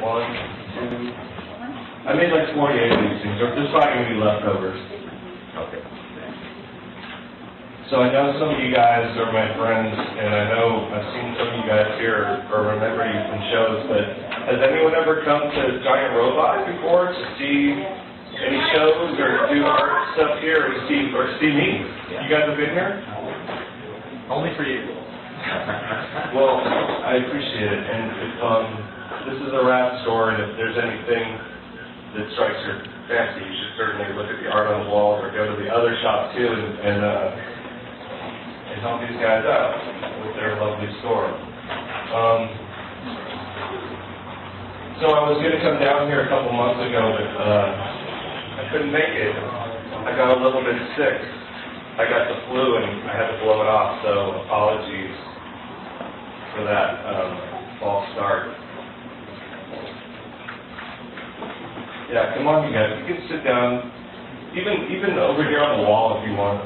1, 2. I made like 48 of these things. There's probably going to be leftovers. Okay. So I know some of you guys are my friends, and I know I've seen some of you guys here or remember you from shows, but has anyone ever come to Giant Robot before to see any shows or do art stuff here or see me? You guys have been here? Only for you. Well, I appreciate it, and this is a rap store, and if there's anything that strikes your fancy, you should certainly look at the art on the walls or go to the other shop too and help these guys out with their lovely store. So I was going to come down here a couple months ago, but I couldn't make it. I got a little bit sick. I got the flu and I had to blow it off, so apologies for that false start. Yeah, come on, you guys. You can sit down, even over here on the wall if you want.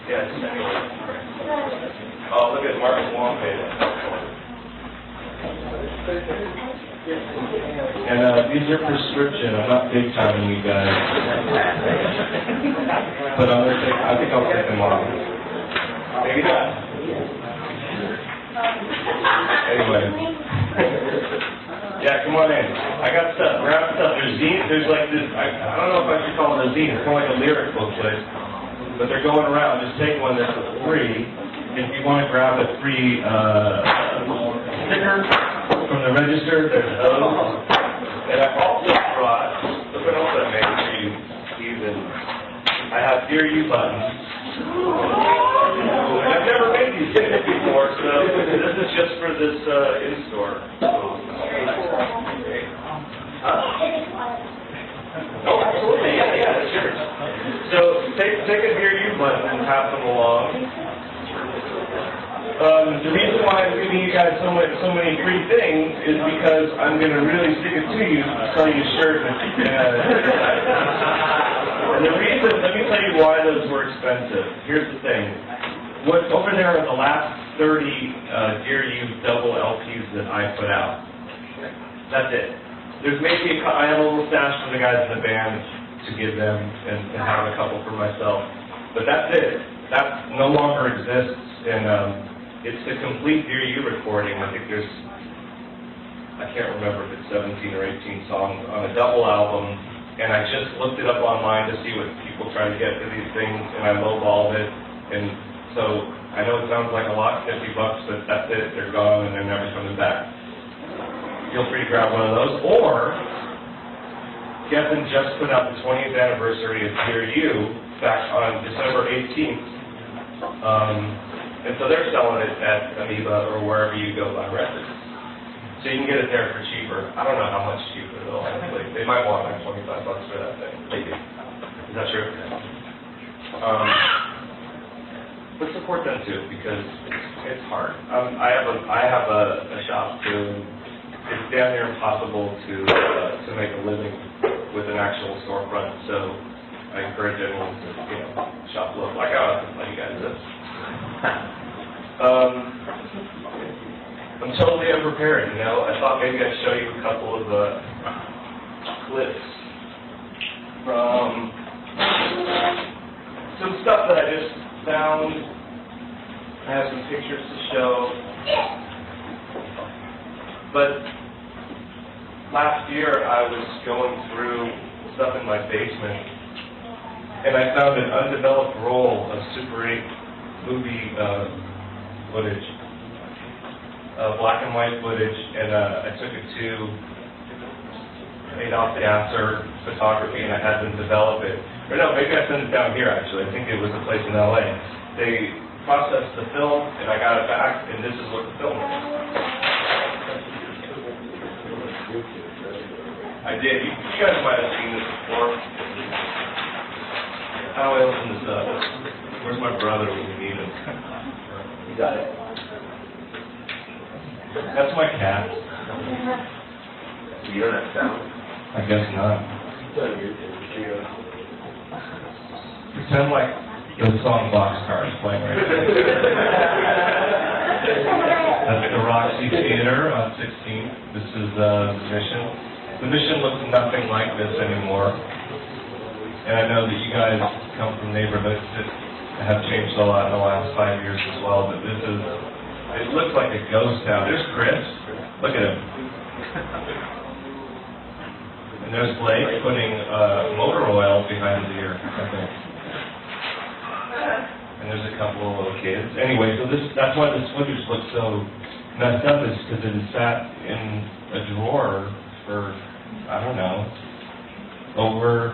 Yeah, just anywhere. Oh, look at Mark's wall page. And these are prescription. I'm not big timing you guys, but I think I'll take them off. Maybe not. Anyway. Yeah, come on in. I got stuff. Grab stuff. There's like this, I don't know if I should call it a zine. It's more like a lyric booklet. But they're going around. Just take one that's free. If you want to grab a free sticker from the register, there's those. And I also brought, look what else I made for you, Steven. I have Dear You buttons. And I've never made these things before, so this is just for this in-store. Oh, absolutely, yeah, sure. So take a Dear You button and pass them along. The reason why I'm giving you guys so many free things is because I'm going to really stick it to you to sell you a shirt. And the reason, let me tell you why those were expensive. Here's the thing. What's over there are the last 30 Dear You double LPs that I put out. That's it. There's maybe I have a little stash for the guys in the band to give them and have a couple for myself. But that's it. That no longer exists. And it's the complete Dear You recording. I think there's, I can't remember if it's 17 or 18 songs on a double album. And I just looked it up online to see what people try to get for these things, and I lowballed it. And so I know it sounds like a lot, $50, but that's it. They're gone and they're never coming back. Feel free to grab one of those. Or Geffen just put out the 20th anniversary of Dear You back on December 18th. And so they're selling it at Amoeba or wherever you go buy records. So you can get it there for cheaper. I don't know how much cheaper though, honestly. They might want like $25 for that thing. Maybe. Is that true? But support them too, because it's hard. I have a shop too. It's damn near impossible to make a living with an actual storefront. So I encourage everyone to shop local. Like I was telling you guys this. I'm totally unprepared, I thought maybe I'd show you a couple of clips from some stuff that I just found. I have some pictures to show. But last year I was going through stuff in my basement, and I found an undeveloped roll of Super 8 movie footage. Black and white footage, and I took it to Adolph Gasser Photography, and I had them develop it. Or no, maybe I sent it down here, actually. I think it was a place in LA. They processed the film, and I got it back, and this is what the film is. I did. You guys might have seen this before. How do I open this up? Where's my brother when we need him? You got it. That's my cat. You don't have sound? I guess not. Pretend like The song Boxcar is playing right now. That's the Roxy Theater on 16th. This is the Mission. The Mission looks nothing like this anymore. And I know that you guys come from neighborhoods that have changed a lot in the last 5 years as well, but this is, it looks like a ghost town. There's Chris. Look at him. And there's Blake putting motor oil behind his ear, I think. And there's a couple of little kids. Anyway, so that's why this footage looks so messed up, is because it has sat in a drawer for, I don't know, over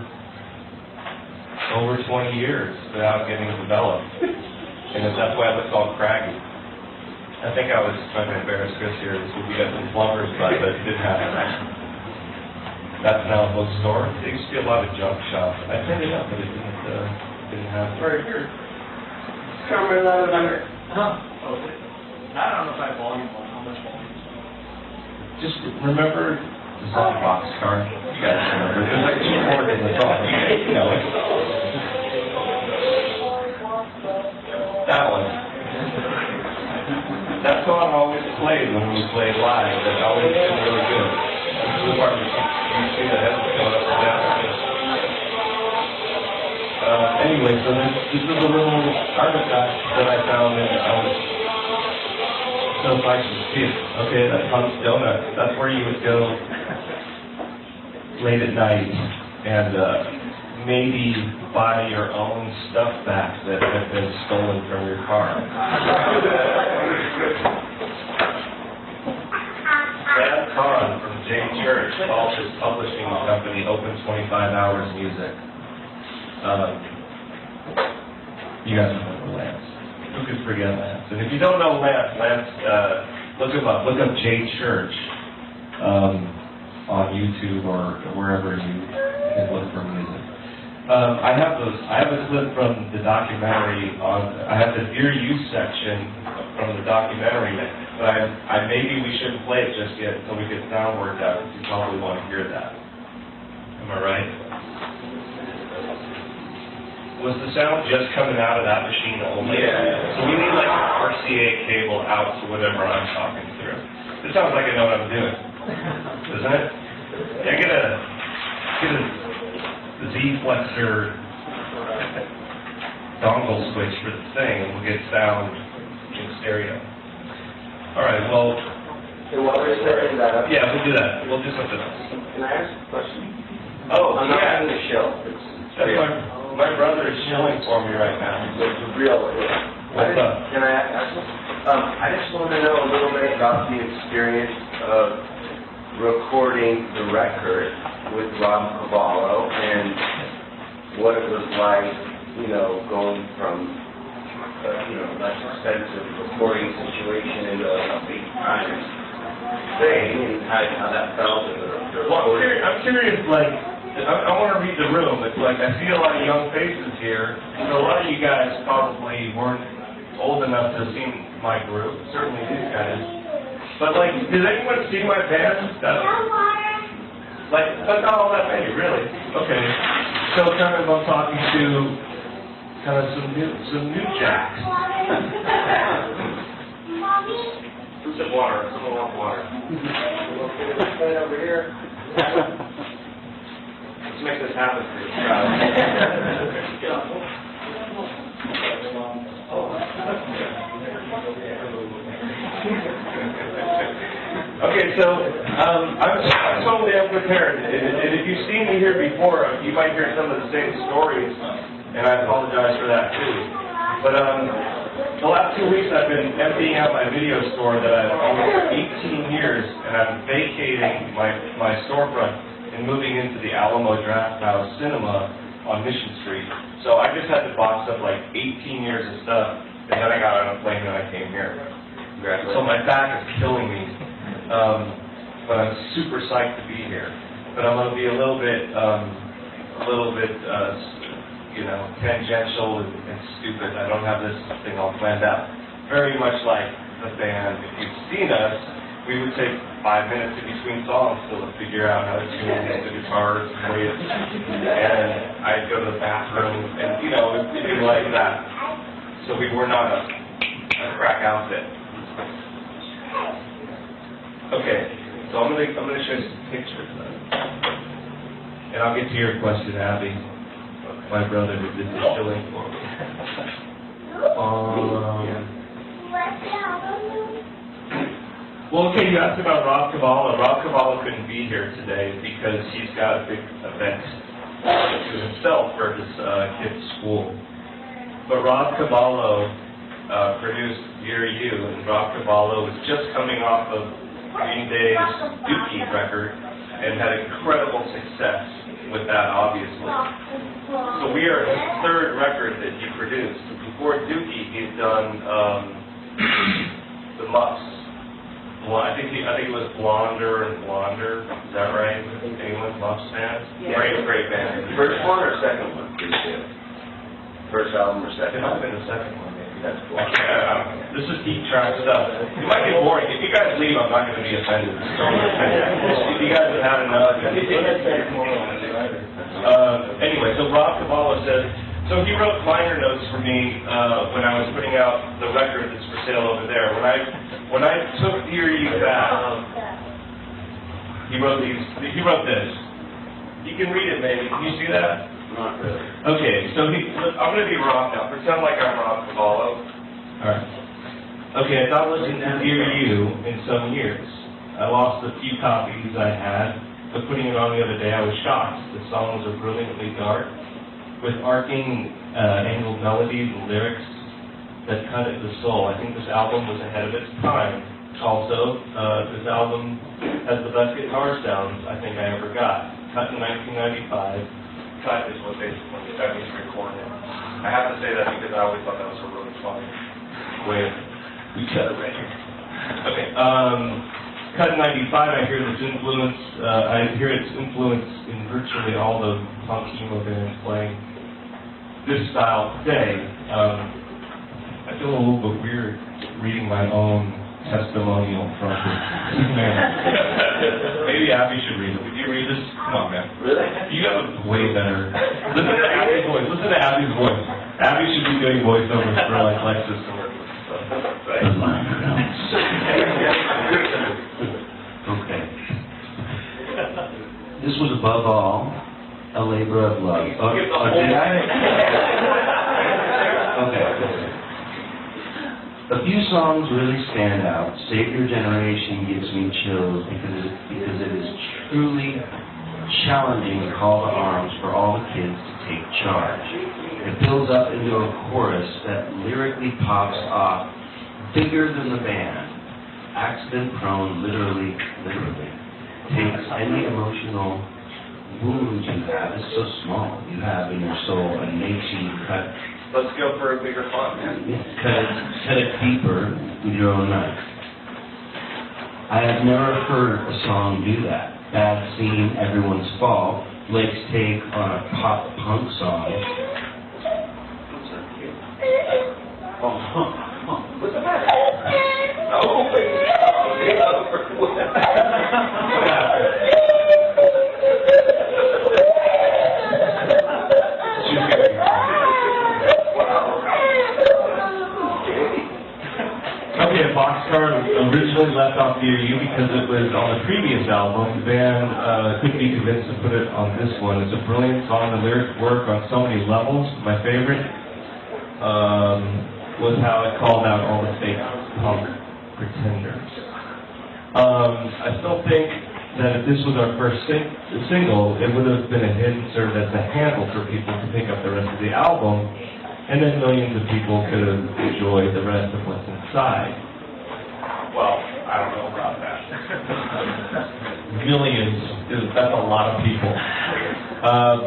20 years without getting developed. And that's why it looks all craggy. I think I was trying to embarrass Chris here. This would be at some plumber's butt, but it didn't happen. That's now a bookstore. There used to be a lot of junk shops. I picked it up, but it didn't happen. Right here. Camera a little under. Huh. Okay. I don't know if I have volume on. How much volume? Just remember the song Boxcar. You guys remember. There's like 2 chords in the song. You know it. That one. That song always played when we played live. It always been really good. This is the part where you see the heads going up and down. Anyway, so this is a little artifact that I found, and I was so excited to see it. Okay, that's Hunt's Donuts. That's where you would go late at night and maybe buy your own stuff back that had been stolen from your car. Brad Kahn from J Church calls his publishing company Open 25 Hours Music. You guys remember Lance. Who could forget Lance? And if you don't know Lance, look him up. Look up J Church on YouTube or wherever you can look for music. I have a clip from the documentary I have the Dear You section from the documentary, but maybe we shouldn't play it just yet until we get sound worked out, because you probably want to hear that. Am I right? Was the sound just coming out of that machine only? Yeah. So we need like an RCA cable out to whatever I'm talking through. It sounds like I know what I'm doing, doesn't it? Yeah, get a Z-flexor dongle switch for the thing, and we'll get sound in stereo. All right, well... And while we're setting that up... Yeah, we'll do that. We'll do something else. Can I ask a question? Oh, I'm not yeah. having a show. That's my brother is shilling for me right now. It's real. What's up? Can I ask you? I just want to know a little bit about the experience of recording the record with Cavallo and what it was like, going from less expensive recording situation into a big time thing, and how that felt in the Well, I'm curious, I want to read the room. It's like I see a lot of young faces here, so a lot of you guys probably weren't old enough to have seen my group, certainly these guys. But did anyone see my band? That's not all that many, really. Okay. So kind of I'm talking to kind of some new jacks. Some water. Someone want water. Right over here. Let's make this happen for you. Okay, so I'm totally unprepared, and if you've seen me here before, you might hear some of the same stories, and I apologize for that too. But the last 2 weeks I've been emptying out my video store that I've owned for 18 years, and I'm vacating my storefront and moving into the Alamo Draft House Cinema on Mission Street. So I just had to box up 18 years of stuff, and then I got on a plane and I came here. So my back is killing me, but I'm super psyched to be here. But I'm going to be a little bit tangential and stupid. I don't have this thing all planned out. Very much like the band. If you've seen us, we would take 5 minutes in between songs to figure out how to tune the guitars and I'd go to the bathroom, and you know, it'd be like that. So we were not a crack outfit. Okay, so I'm gonna show you some pictures of it. And I'll get to your question, Abby. My brother who did the shilling for me. Well, okay, you asked about Rob Cavallo. Rob Cavallo couldn't be here today because he's got a big event to himself for his kid's school. But Rob Cavallo produced Dear You, and Rob Cavallo was just coming off of Green Day's Dookie record and had incredible success with that, obviously. So we are his third record that he produced. Before Dookie, he'd done the Muffs. Well, I think it was Blonder and Blonder. Is that right? Anyone Muffs fans? Yeah. Great band. First one or second one? First album or second? It might have been the second one, maybe. That's cool. This is deep track stuff. It might get boring. If you guys leave, I'm not going to be offended. If you guys have had enough. Anyway, so Rob Cavallo says, so he wrote liner notes for me when I was putting out the record that's for sale over there. When I took Dear You back, he wrote this. You can read it, maybe. Can you see that? Not really. Okay, so I'm going to be Rob now. Pretend like I'm Rob Cavallo. All right. Okay, I thought listening to Dear You in some years. I lost a few copies I had, but putting it on the other day, I was shocked. The songs are brilliantly dark, with arcing angled melodies and lyrics that cut at the soul. I think this album was ahead of its time. Also, this album has the best guitar sounds I think I ever got. Cut in 1995. Cut is what basically that means recorded. I have to say that because I always thought that was a really funny way of we cut a record. Okay. Cut in 95. I hear its influence. I hear its influence in virtually all the punk emo bands playing this style today. I feel a little bit weird reading my own testimonial from Maybe Abby should read it. Would you read this? Come on, man. Really? You have a way better. Listen to Abby's voice. Listen to Abby's voice. Abby should be doing voiceovers for like Lexus and stuff. Right? Okay. This was above all a labor of love. Did I? Okay. A few songs really stand out. Save Your Generation gives me chills because it is truly challenging to call to arms for all the kids to take charge. It builds up into a chorus that lyrically pops off bigger than the band. Accident prone, literally. Takes any emotional wound you have. It's so small. You have in your soul and makes you cut. Let's go for a bigger font, man. Cut it deeper with your own knife. I have never heard a song do that. Bad Scene, Everyone's Fault, Blake's take on a pop punk song. What's the matter? Oh, Okay, a boxcar originally left off Dear You because it was on the previous album. The band couldn't be convinced to put it on this one. It's a brilliant song. The lyrics work on so many levels. My favorite was how it called out all the fake punk pretenders. I still think that if this was our first single, it would have been a hit and served as a handle for people to pick up the rest of the album, and then millions of people could have enjoyed the rest of what's inside. Well, I don't know about that. Millions, that's a lot of people.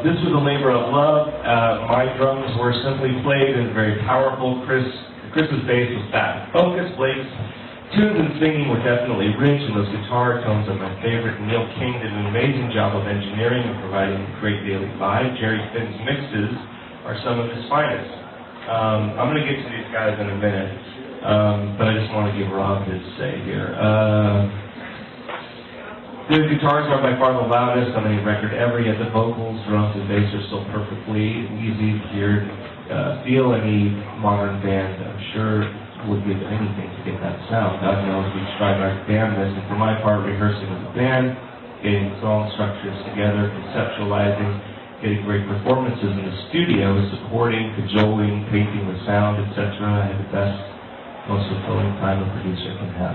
This was a labor of love. My drums were simply played and very powerful. Chris's bass was fat and focused. Blake's tunes and singing were definitely rich, and those guitar tones are my favorite. Neil King did an amazing job of engineering and providing a great daily vibe. Jerry Finn's mixes are some of his finest. I'm going to get to these guys in a minute, but I just want to give Rob his say here. The guitars are by far the loudest on any record ever, yet the vocals, drums, and bass are still perfectly easy to hear. Feel any modern band, I'm sure, would give anything to get that sound. God knows we've tried our damnedest, and for my part, rehearsing with the band, getting song structures together, conceptualizing, getting great performances in the studio, supporting, cajoling, painting the sound, etc. I had the best, most fulfilling time a producer can have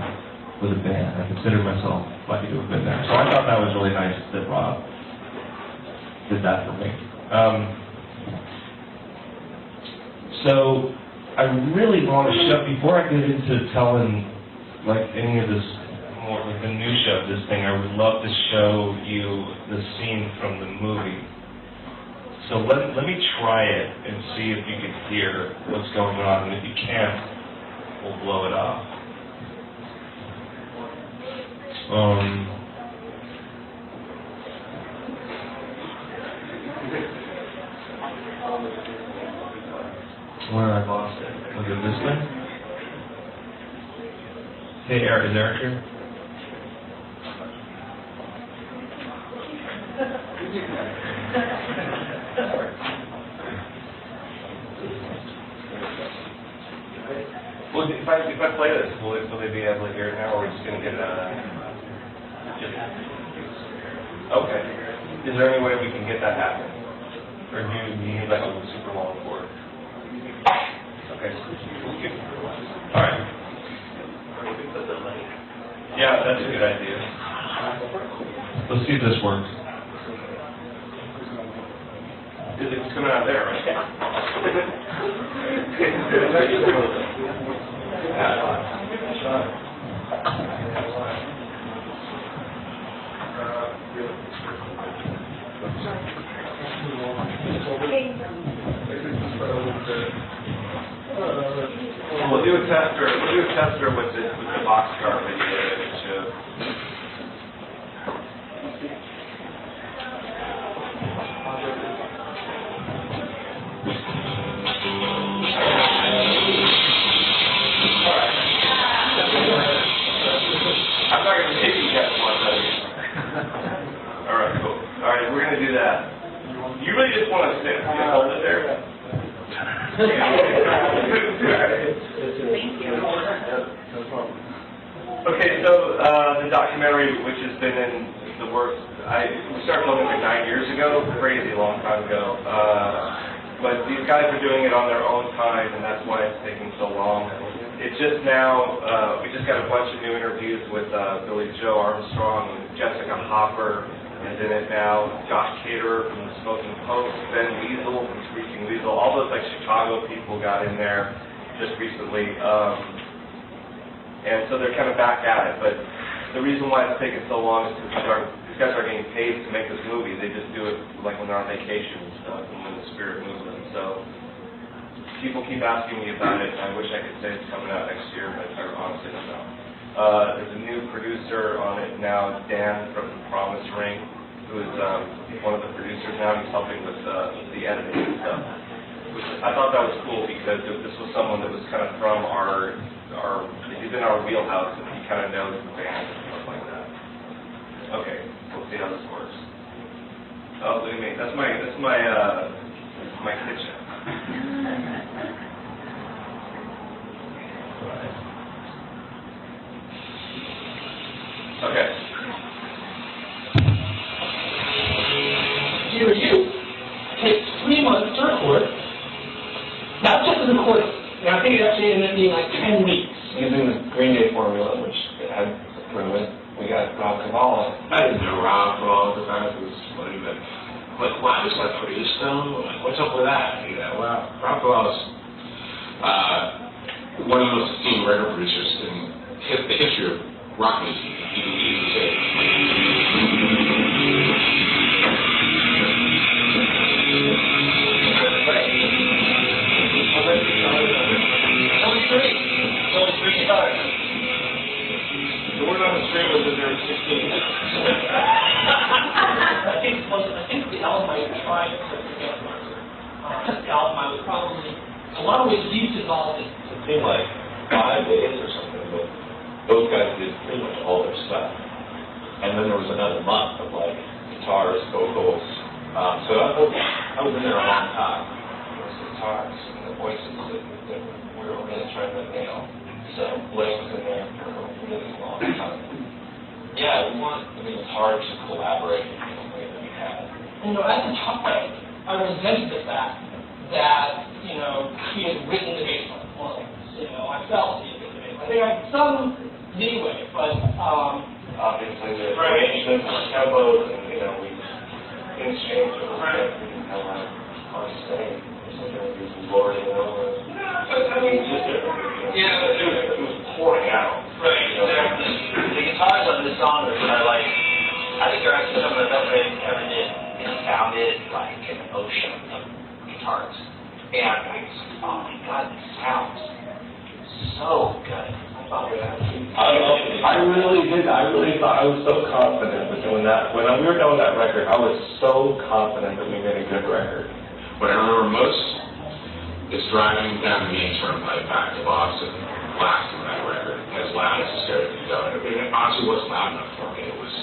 with a band. I consider myself lucky to have been there. So I thought that was really nice that Rob did that for me. So I really want to show, before I get into telling like any of this more like the minutia of this thing, I would love to show you the scene from the movie. So let me try it and see if you can hear what's going on, and if you can't, we'll blow it off. Where I lost it? Was it this thing? Hey, Eric, is Eric here? Well, if I play this, will they be able to hear it now, or are we just going to get it out of that? Okay. Is there any way we can get that happen? Or do you need like a super long chord? Okay. All right. Yeah, that's a good idea. Let's see if this works. It's coming out there, right? We'll do a tester with the boxcar video. I'm not going to take you guys one of those. All right, cool. All right, we're going to do that. You really just want to sit and hold it there? Okay, so the documentary, which has been in the works, we started filming like 9 years ago, crazy long time ago. But these guys are doing it on their own time, and that's why it's taking so long. It's just now, we just got a bunch of new interviews with Billy Joe Armstrong and Jessica Hopper is in it now, Josh Caterer from the Smoking Post, Ben Weasel from Screeching Weasel, all those like Chicago people got in there just recently. And so they're kind of back at it, but the reason why it's taking so long is because these guys are getting paid to make this movie. They just do it like when they're on vacation and stuff, and when the spirit moves them. So people keep asking me about it, and I wish I could say it's coming out next year, but I honestly don't know. There's a new producer on it now, Dan from The Promise Ring, who is one of the producers now. He's helping with the editing and stuff. Which I thought that was cool because this was someone that was kind of from he's in our wheelhouse, and he kind of knows the band and stuff like that. Okay, we'll see how this works. Oh, look at me. That's my kitchen. Okay. You take 3 months to record, not just to record it. And I think it actually ended up being like 10 weeks. Using the Green Day formula, which had improvement, we got Rob Cavallo. I didn't know Rob for all the time. It was funny, but like, wow, he's like produced them? Like, what's up with that? You know, wow. Rob Cavallo's one of the most esteemed record producers in the history of rock music. The word on the street was that there were 16. I think the album I tried to put together, the album I was probably, a lot of ways least involved in. It seemed like 5 days or something, but those guys did pretty much all their stuff. and then there was another month of like guitars, vocals. So I was in there a long time. It was the guitars and the voices that we were really trying to nail. So Blake was in there for a really long time. Yeah, it's hard to collaborate in the way that we had. And, as a talker, I resented the fact that, he had written the bass line for us. I felt he had written the bass line. I think I had some leeway, but, obviously the arrangements and tempos, and we things change over time. We didn't have on stage or something like this, lording it over. It's just different. It was pouring out. Right, exactly. The guitars on this song are what I like. I think they're actually some of the best writing ever did. It sounded like an ocean of guitars. And I just, oh my God, this sounds so good. I really did. I really thought I was so confident with doing that. When we were done with that record, I was so confident that we made a good record. What I remember most is driving down the main turnpike back to Boston, blasting that record as loud as it started to go. And it honestly wasn't loud enough for me. It was,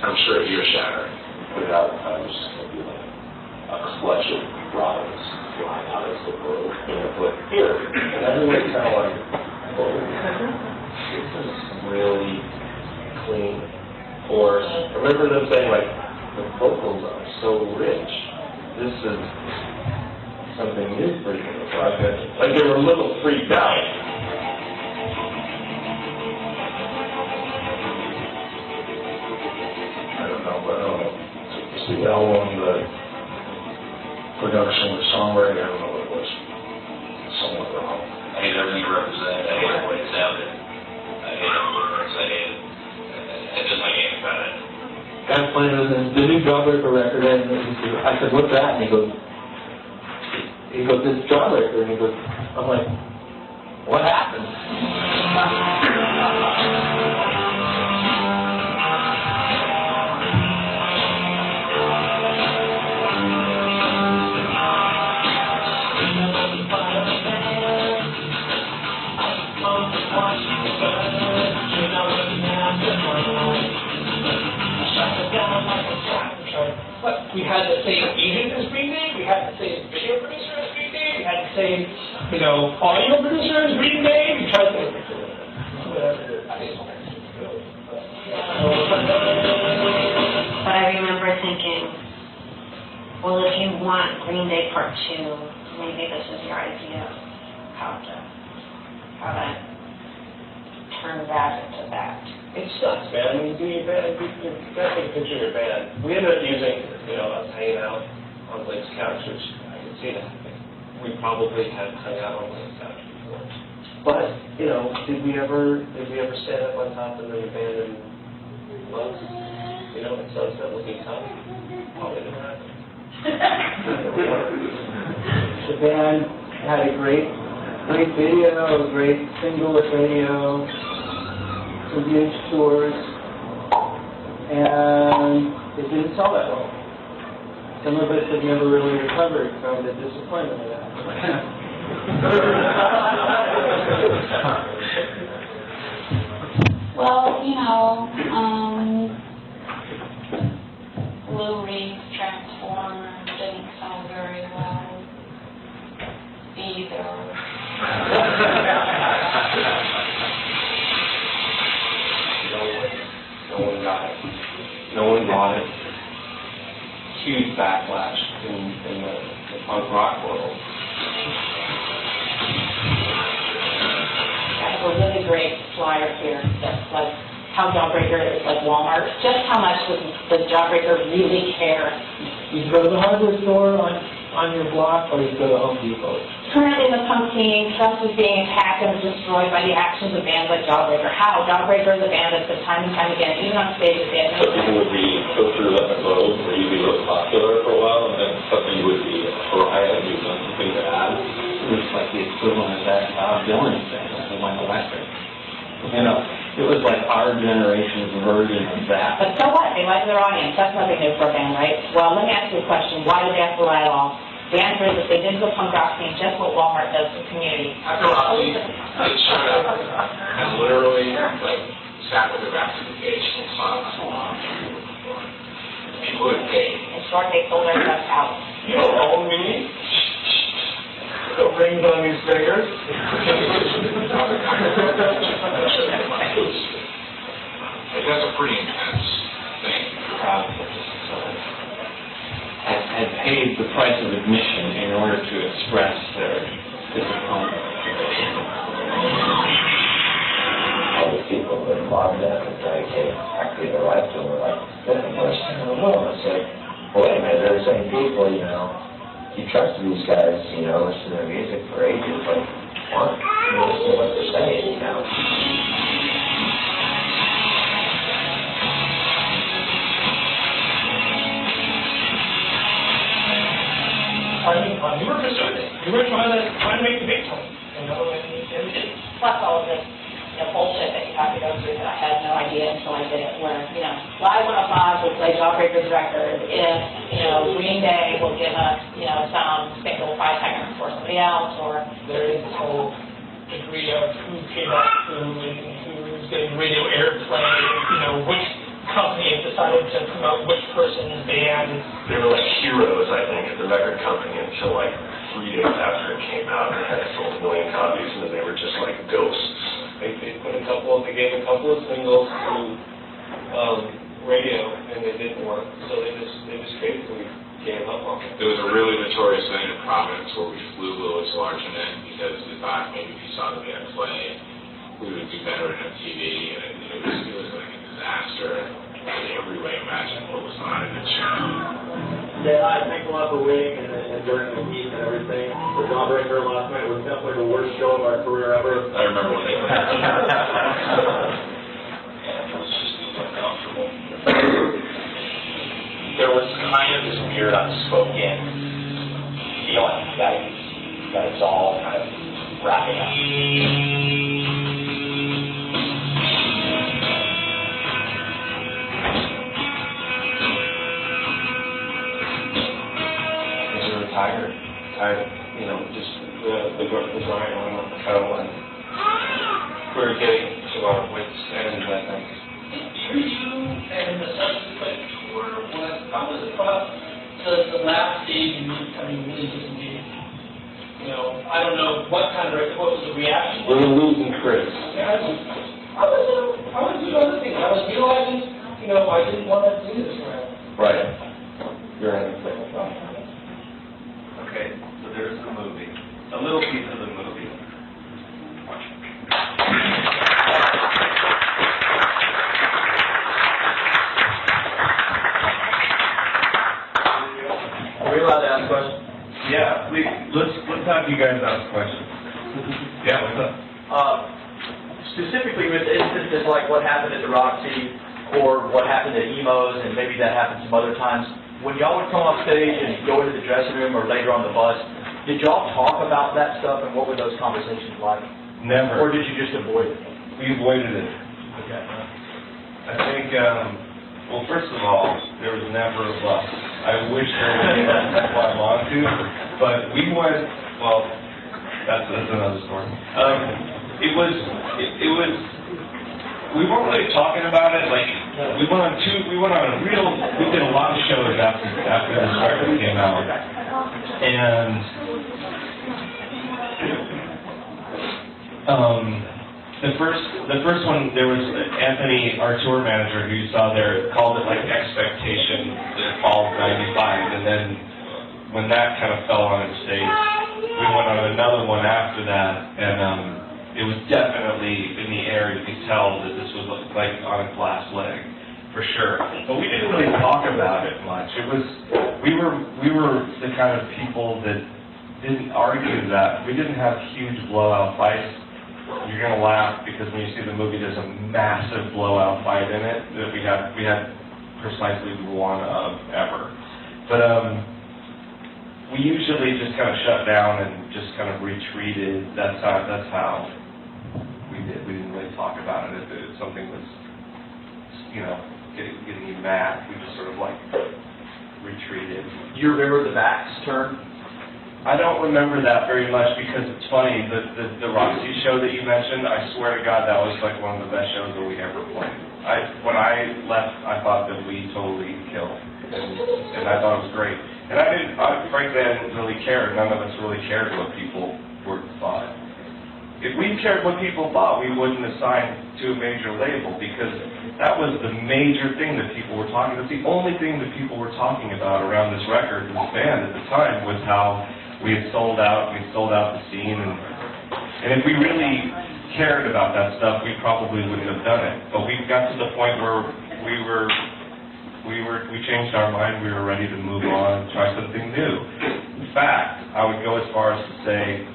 I'm sure, ear-shattering. Put it out, I was just going to be like a clutch of rockets flying out of the world. But here, and everybody kind of like, oh, this is really clean. Or I remember them saying like, the vocals are so rich. This is something new for you. Like they were a little freaked out. I don't know, but the album, the production, the songwriting, I don't know what it was. Somewhat wrong. I hate everything you represent. I hate the way it sounded. I hate the lyrics. I hate it. I just like anything about it. Guy playing the new Jawbreaker record, and I said, "What's that?" And he goes, "It's Jawbreaker." And he goes, I'm like, "What happened?" We had the same agent as Freebies, we had the same video producer as Freebies, we had the same, audio producer as Freebies, we tried to But I remember thinking, well, if you want Green Day Part 2, maybe this is your idea of how to turn that into that. It sucks, man. When you do your band, you got to take a picture of your band. We ended up using, us hanging out on Blake's couch, which I can see that. We probably had hung out on Blake's couch before. But, did we ever stand up on top of the abandoned mugs? And sunset looking top? Probably didn't happen. The band had a great video, a great single with radio, some huge tours, and it didn't sell that well. Some of us have never really recovered from the disappointment of that. Well, Lou Reed's Transformer didn't sell very well either. No one got it. No one bought it. Huge backlash in the punk rock world. I have a really great flyer here that's like how Jawbreaker is like Walmart. Just how much does Jawbreaker really care? You go to the hardware store on your block, or you go to Home Depot. Currently in the punk scene, trust is being attacked and destroyed by the actions of bands like Jawbreaker. How? Jawbreaker is a band that's been time and time again, even on stage, band. So people would go through that road where you'd be really popular for a while, and then suddenly you would be a pariah and you've done something bad. It's like the equivalent of that Dylan thing, the One Electric. It was like our generation's version of that. But so what? They like their audience. That's nothing new for a band, right? Well, let me ask you a question. Why did they have to lie at all? The answer is that they did the punk rock scene just what Walmart does to the community. After a while, they showed up and literally, sat with her back to the page and saw people who had paid. In short, they sold our stuff out. You don't own me. The rings on these fingers. That's a pretty intense thing. Had paid the price of admission in order to express their disappointment. All the people that involved in it, like, hey, actually the right to them were like, that's the worst thing in the world. I said, well, wait a minute, they're the same people, you know. You trusted these guys, you know, listen to their music for ages, like, what? You listen to what they're saying, you know. I mean, you were pursuing it. You were trying to make the big time, you know, and we didn't. Plus all of this, bullshit that you have to go through that I had no idea until I did it, where, Live 105 will play Jawbreaker's record if, Green Day will give us, some single 5-second for somebody else, or... There is this whole degree of who came up who and who's getting radio airplay, which company decided to promote which person's band. They were like heroes, I think, at the record company until like 3 days after it came out. They had sold 1 million copies, and then they were just like ghosts. They gave a couple of singles to radio, and they didn't work, so they just basically gave up on it. There was a really notorious thing in Providence where we flew Louis Larson in because we thought maybe if he saw the band play, we would do better in MTV, and it was like a disaster in every way imaginable. It was not a good show. Yeah, I think we'll have a wing and during the heat and everything. The Jawbreaker last night was definitely the worst show of our career ever. I remember when they went out. It was just uncomfortable. There was kind of this weird unspoken feeling that it's all kind of wrapping up. Tired, just the grind on the toe, and we were getting to our wits' end, I think. For you and the subsequent tour, how was it about the last stage and you becoming really disengaged? I don't know what was the reaction? We were losing Chris. Yeah, I was doing other things. I was realizing, I didn't want to do this forever. Right. You're right. Okay, so there's the movie. A little piece of the movie. Are we allowed to ask questions? Yeah, please, let's have you guys ask questions. Yeah, what's up? Specifically with instances like what happened at the Roxy or what happened at Emo's, and maybe that happened some other times, when y'all would come off stage and go into the dressing room or later on the bus, did y'all talk about that stuff, and what were those conversations like? Never. Or did you just avoid it? We avoided it. Okay. I think, well, first of all, there was never a bus. I wish there would be a bus if I wanted to, but we went, well, that's another story. We weren't really talking about it, like, we did a lot of shows after this record came out, and the first one, there was Anthony, our tour manager, who you saw there, called it like Expectation, the fall of '95, and then when that kind of fell on its face, we went on another one after that, and it was definitely in the air. You could tell that this was like on its last leg, for sure. But we didn't really talk about it much. We were the kind of people that didn't argue that. We didn't have huge blowout fights. You're gonna laugh because when you see the movie, there's a massive blowout fight in it that we had precisely one of ever. But we usually just kind of shut down and just kind of retreated. That's how we did. We didn't really talk about it. If something was, getting you mad, we just sort of like retreated. Do you remember the backs turn? I don't remember that very much because it's funny, the Roxy show that you mentioned, I swear to God, that was like one of the best shows that we ever played. When I left, I thought that we totally killed, and I thought it was great. And frankly, I didn't really care. None of us really cared what people thought. If we cared what people thought, we wouldn't have signed to a major label because that was the major thing that people were talking about. The only thing that people were talking about around this record, this band at the time, was how we had sold out the scene, and if we really cared about that stuff, we probably wouldn't have done it. But we got to the point where we changed our mind, we were ready to move on and try something new. In fact, I would go as far as to say,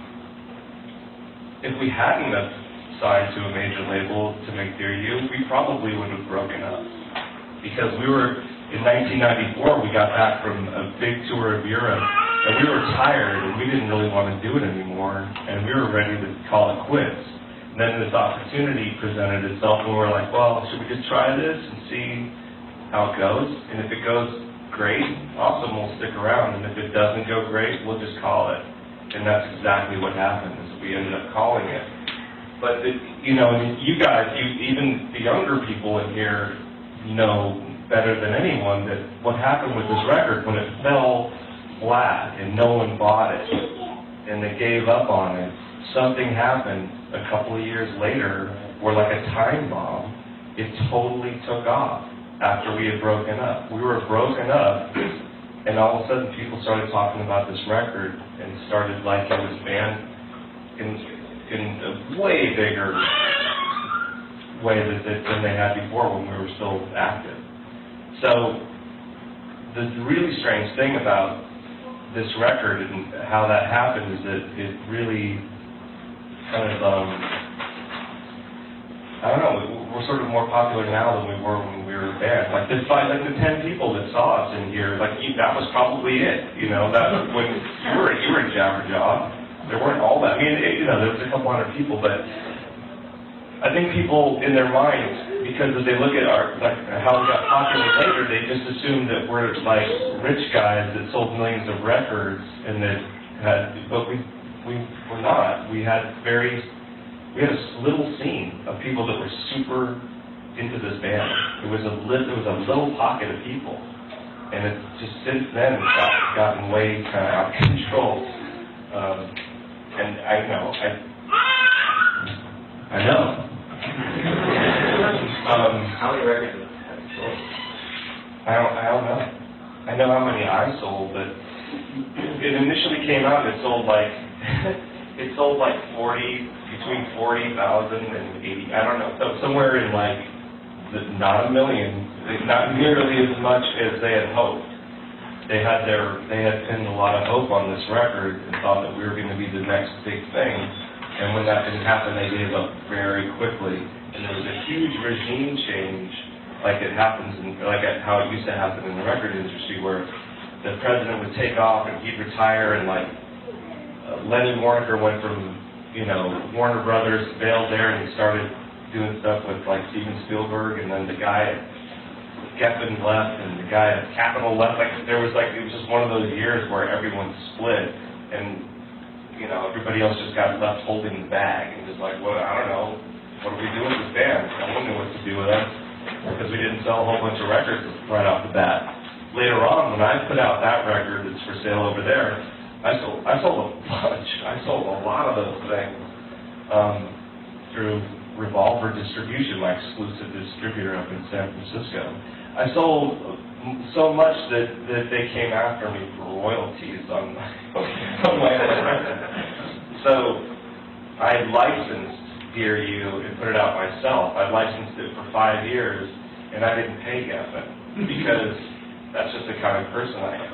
if we hadn't have signed to a major label to make Dear You, we probably would have broken up. Because we were, in 1994, we got back from a big tour of Europe, and we were tired, and we didn't really want to do it anymore, and we were ready to call it quits. And then this opportunity presented itself, and we were like, well, should we just try this and see how it goes? And if it goes great, awesome, we'll stick around, and if it doesn't go great, we'll just call it. And that's exactly what happened, is we ended up calling it. But, you guys, even the younger people in here know better than anyone that what happened with this record, when it fell flat and no one bought it, and they gave up on it, something happened a couple of years later where, like a time bomb, it totally took off after we had broken up. We were broken up, and all of a sudden people started talking about this record and started liking this band in a way bigger way than they had before when we were still active. So the really strange thing about this record and how that happened is that it really kind of, I don't know, we're sort of more popular now than we were when we were a band. Like the 10 people that saw us in here, that was probably it. That when you were in Jabberjaw, there weren't all that. I mean, there was a couple hundred people, but I think people in their minds, because as they look at how we got popular later, they just assume that we're like rich guys that sold millions of records, and but we were not. We had a little scene of people that were super into this band. It was a little pocket of people, and it just since then it's gotten way kind of out of control. And I know. How many records have you sold? I don't know. I know how many I sold, but it initially came out and it sold like 40, between 40,000 and 80. I don't know. So somewhere in like not a million, not nearly as much as they had hoped. They had pinned a lot of hope on this record and thought that we were going to be the next big thing. And when that didn't happen, they gave up very quickly. And there was a huge regime change, like it happens, how it used to happen in the record industry, where the president would take off and he'd retire, and like Lenny Waronker went from, Warner Brothers, bailed there, and he started doing stuff with like Steven Spielberg, and then the guy at Geffen left, and the guy at Capitol left. It was just one of those years where everyone split, and everybody else just got left holding the bag and just like, well, I don't know, what do we do with this band? No one knew what to do with us because we didn't sell a whole bunch of records right off the bat. Later on, when I put out that record that's for sale over there, I sold a bunch. I sold a lot of those things through Revolver Distribution, my exclusive distributor up in San Francisco. I sold so much that they came after me for royalties on my other record. So I licensed Dear You and put it out myself. I licensed it for 5 years, and I didn't pay Geffen because that's just the kind of person I am.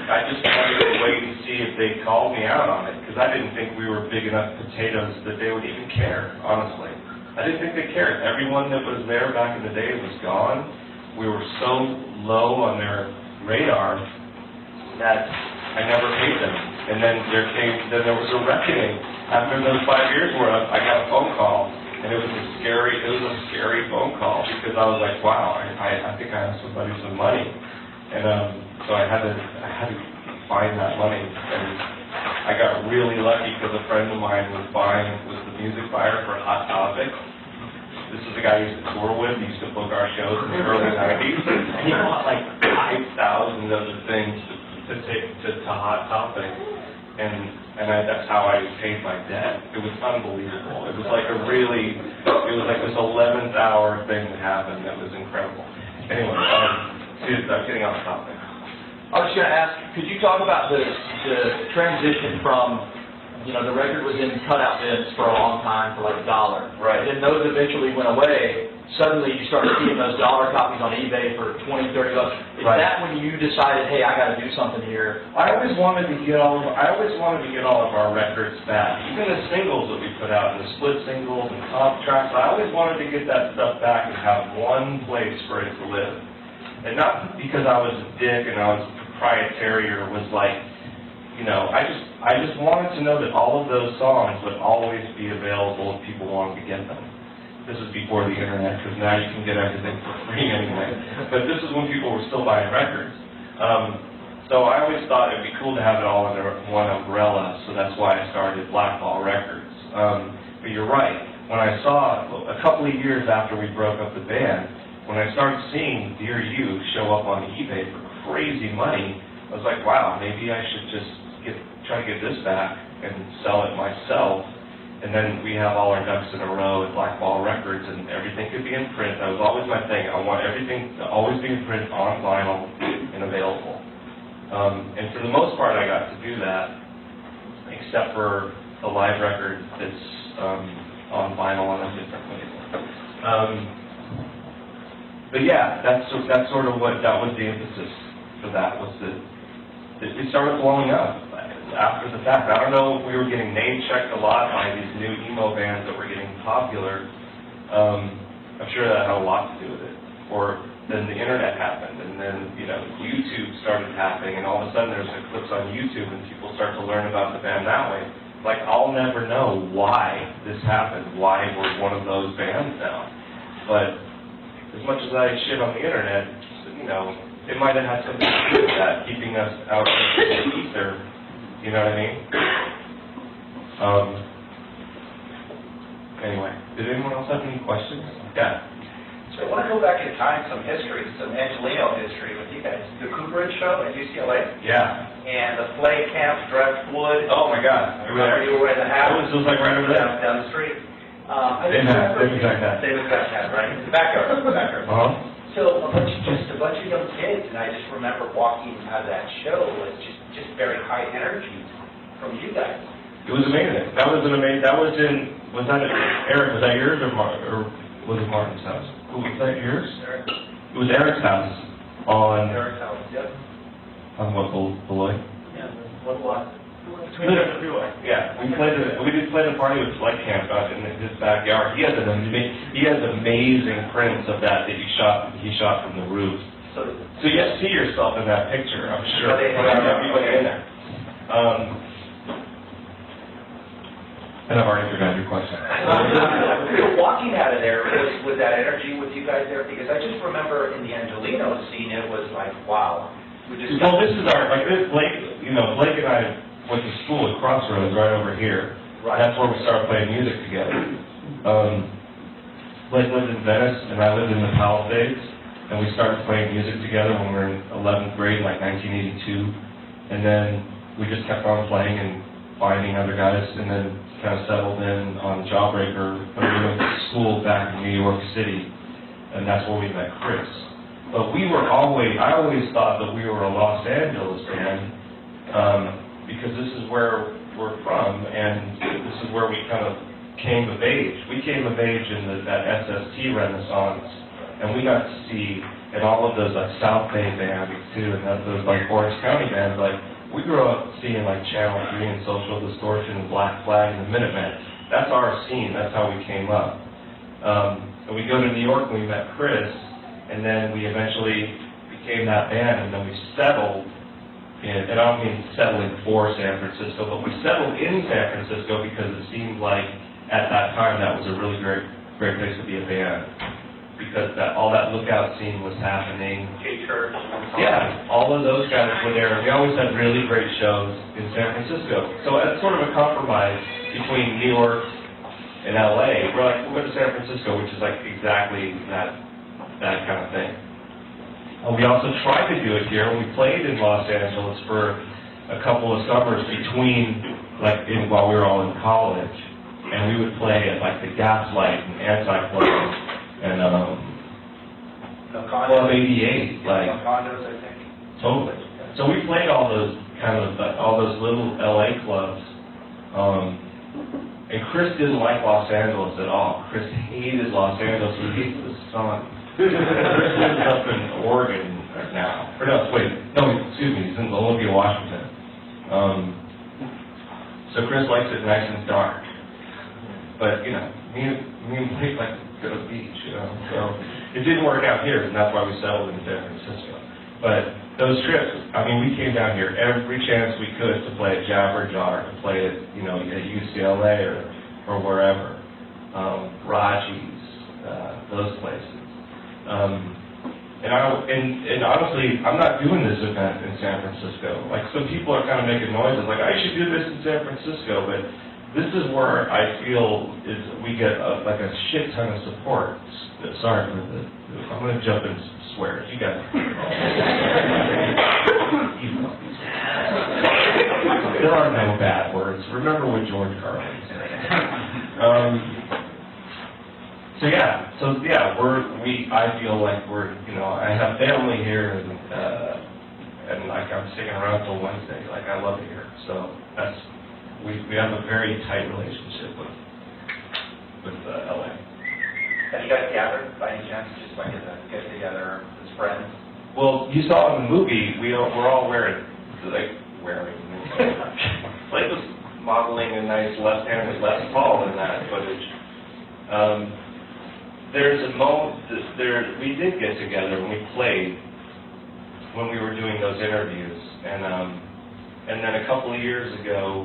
I just wanted to wait and see if they called me out on it, because I didn't think we were big enough potatoes that they would even care, honestly. I didn't think they cared. Everyone that was there back in the day was gone. We were so low on their radar that I never paid them. And then there was a reckoning. After those 5 years were up, I got a phone call, and it was a scary phone call, because I was like, wow, I think I owe somebody some money. And so I had to find that money. And I got really lucky because a friend of mine was the music buyer for Hot Topic. This is the guy I used to tour with. He used to book our shows in the early 90s. And he bought like 5,000 of the things to take to Hot Topic. And that's how I paid my debt. It was unbelievable. It was like this 11th hour thing that happened that was incredible. Anyway, I'm getting off topic. I was going to ask, could you talk about the transition from, the record was in cutout bins for a long time for like $1. Right. And then those eventually went away. Suddenly you started seeing those dollar copies on eBay for $20, $30. Is that when you decided, hey, I got to do something here? I always wanted to get all of our records back, even the singles that we put out, the split singles and top tracks. I always wanted to get that stuff back and have one place for it to live. And not because I was a dick and I was proprietary or was like, I just wanted to know that all of those songs would always be available if people wanted to get them. This is before the internet, because now you can get everything for free anyway. But this is when people were still buying records. So I always thought it'd be cool to have it all under one umbrella, so that's why I started Blackball Records. But you're right. When I saw, a couple of years after we broke up the band, when I started seeing Dear You show up on eBay for crazy money, I was like, wow, maybe I should just try to get this back and sell it myself. And then we have all our ducks in a row at Blackball Records, and everything could be in print. That was always my thing. I want everything to always be in print, on vinyl, and available. And for the most part, I got to do that, except for a live record that's on vinyl on a different label. But yeah, that's sort of that was the emphasis for that, was that it started blowing up after the fact. I don't know if we were getting name-checked a lot by these new emo bands that were getting popular. I'm sure that had a lot to do with it. Or then the internet happened, and then YouTube started happening, and all of a sudden there's clips on YouTube, and people start to learn about the band that way. Like, I'll never know why this happened, why we're one of those bands now. But as much as I shit on the internet, it might have had something to do with that, keeping us out of the ether. You know what I mean? Anyway, did anyone else have any questions? Yeah. So I want to go back in time, some Angelino history with you guys. The Cooperage show at UCLA? Yeah. And the play camp, Driftwood. Oh my God. You were in the house. It was like right over there. Down the street. Same exact hat. Same exact hat, right? The backyard. Uh-huh. So a bunch of young kids, and I just remember walking out of that show with just very high energy from you guys. It was amazing. Was that Eric, was that yours or was it Martin's house? Was that yours? Eric. It was Eric's house on... Eric's house, yep. On what, Beloit? Yeah, one block. Between the freeway. Yeah, we did play the party with Flight Camp out in his backyard. He has amazing prints of that he shot from the roof. So you see yourself in that picture, I'm sure. Everybody in there. And I've already forgotten your question. So walking out of there with that energy with you guys there, because I just remember in the Angelino scene, it was like, wow. Well, this is Blake and I went to school at Crossroads right over here. Right. That's where we started playing music together. Blake lived in Venice, and I lived in the Palisades, and we started playing music together when we were in 11th grade, like 1982. And then we just kept on playing and finding other guys, and then kind of settled in on Jawbreaker when we went to school back in New York City, and that's where we met Chris. But I always thought that we were a Los Angeles band, because this is where we're from, and this is where we kind of came of age. We came of age in that SST Renaissance, and we got to see, and all of those like South Bay bands too, and those like Orange County bands, like we grew up seeing like Channel 3 and Social Distortion and Black Flag and the Minutemen. That's our scene, that's how we came up. And we go to New York and we met Chris, and then we eventually became that band, and then we settled. And I don't mean settling for San Francisco, but we settled in San Francisco because it seemed like at that time that was a really great place to be a band. because all that lookout scene was happening. K-Church. Yeah, all of those guys were there. We always had really great shows in San Francisco. So as sort of a compromise between New York and LA, we're like, we'll go to San Francisco, which is like exactly that kind of thing. We also tried to do it here. We played in Los Angeles for a couple of summers while we were all in college, and we would play at like the Gaslight and Anti-Club and Club 88, like Condos, I think. totally. So we played all those all those little LA clubs, and Chris didn't like Los Angeles at all. Chris hated Los Angeles. He hates the sun. Chris lives up in Oregon right now. He's in Olympia, Washington. So Chris likes it nice and dark. But, me and Blake like to go to the beach, So it didn't work out here, and that's why we settled in San Francisco. But those trips, we came down here every chance we could to play at Jawbreaker, to play at, at UCLA or wherever. Raji's, those places. And honestly, I'm not doing this event in San Francisco. Like, some people are kind of making noises, like, I should do this in San Francisco, but this is where I feel we get a shit ton of support. Sorry for I'm going to jump and swear. You guys. There are no bad words. Remember what George Carlin said. I feel like I have family here, and like I'm sticking around till Wednesday. Like, I love it here. So we have a very tight relationship with LA. Have you guys gathered by any chance, just like as a get together as friends? Well, you saw in the movie, we're all wearing. Blake was modeling a nice left-handed Les Paul in that footage. There's a moment we did get together and we played when we were doing those interviews, and then a couple of years ago,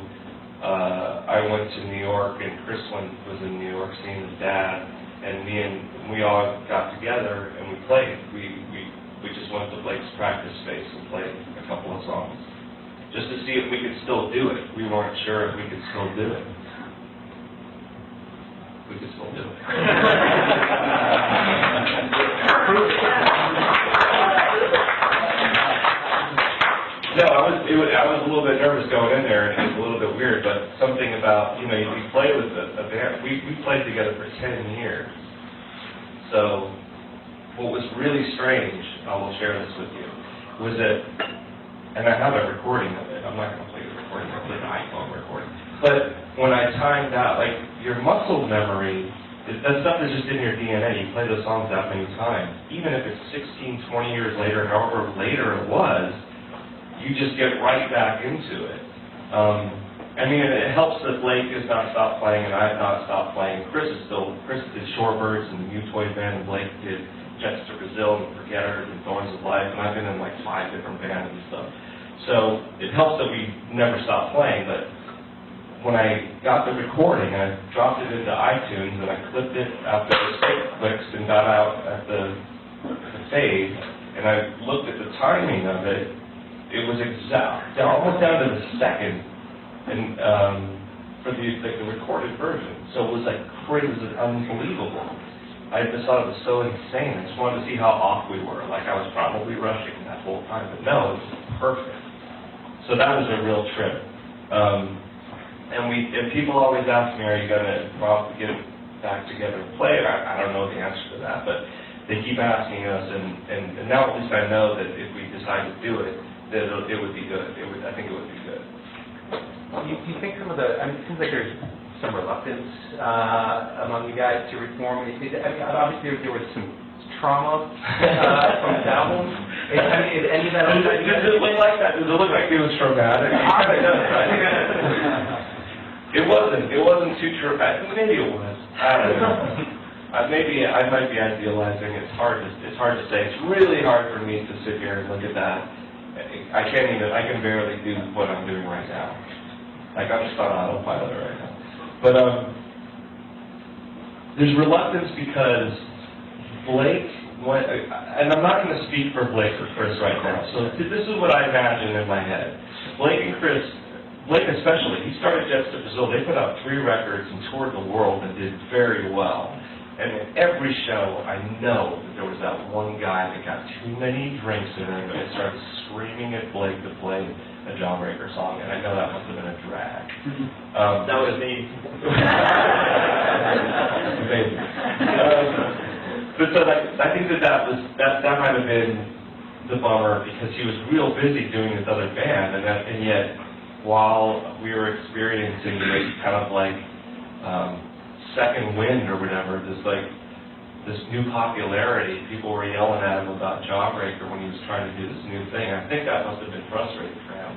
I went to New York, and Chris was in New York seeing his dad, and we all got together and we played. We just went to Blake's practice space and played a couple of songs, just to see if we could still do it. We weren't sure if we could still do it. We could still do it. No, I was a little bit nervous going in there, and it was a little bit weird, but something about, you play with a band. We played together for 10 years. So what was really strange, I will share this with you, was that, and I have a recording of it. I'm not going to play the recording. I'll play the iPhone recording. But when I timed out, like, your muscle memory, that stuff is just in your DNA. You play those songs that many times. Even if it's 16, 20 years later, however later it was, you just get right back into it. It helps that Blake has not stopped playing and I have not stopped playing. Chris did Shorebirds and the New Toy Band, and Blake did Jets to Brazil and Forgetters and Thorns of Life, and I've been in like 5 different bands and stuff. So it helps that we never stopped playing, but when I got the recording, I dropped it into iTunes and I clipped it after the state clicks and got out at the fade, and I looked at the timing of it. It was exact, almost down to the second, and for the recorded version. So it was like crazy, it was unbelievable. I just thought it was so insane. I just wanted to see how off we were. Like, I was probably rushing that whole time, but no, it was perfect. So that was a real trip. And people always ask me, are you going to get back together and play? I don't know the answer to that, but they keep asking us, and now at least I know that if we decide to do it, that it would be good. I think it would be good. Do you think some of it seems like there's some reluctance among you guys to reform? Obviously there was some trauma from his album. Is any of that? Does it look like that? Does it look like it was traumatic? It wasn't too traumatic. Maybe it was. I don't know. Maybe I might be idealizing. It's hard to say. It's really hard for me to sit here and look at that. I can barely do what I'm doing right now. Like, I'm just on autopilot right now. But there's reluctance because Blake, and I'm not going to speak for Blake or Chris right now, so this is what I imagine in my head. Blake and Chris, Blake especially, he started Jets to Brazil. They put out 3 records and toured the world and did very well. And in every show, I know that there was that one guy that got too many drinks in him and started screaming at Blake to play a Jawbreaker song, and I know that must have been a drag. That was me. Amazing. But so I think that might have been the bummer, because he was real busy doing this other band, and yet while we were experiencing this kind of like second wind or whatever, this new popularity, people were yelling at him about Jawbreaker when he was trying to do this new thing. I think that must have been frustrating for him.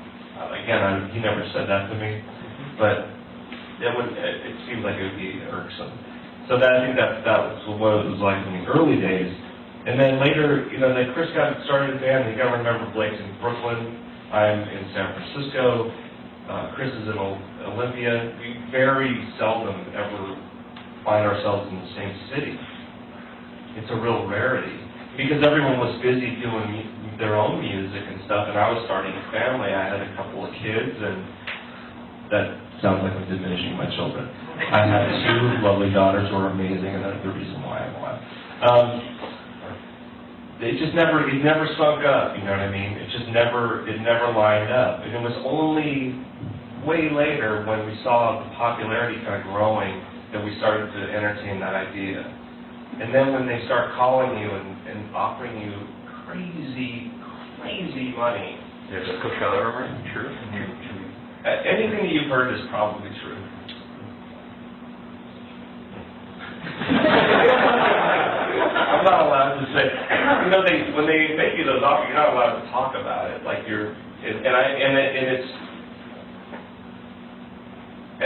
Again, he never said that to me, but it seemed like it would be irksome. So I think that was what it was like in the early days. And then later, then Chris got started his band. You got to remember, Blake's in Brooklyn. I'm in San Francisco. Chris is in Olympia. We very seldom ever find ourselves in the same city. It's a real rarity because everyone was busy doing their own music and stuff, and I was starting a family. I had a couple of kids, and that sounds like I'm diminishing my children. I had 2 lovely daughters who are amazing, and that's the reason why I'm alive. It never sunk up, you know what I mean? It never lined up. And it was only way later when we saw the popularity kind of growing that we started to entertain that idea. And then when they start calling you and offering you crazy money. Yeah, the Coachella rumor, true? Anything that you've heard is probably true. I'm not allowed to say. When they make you those offers, you're not allowed to talk about it. Like and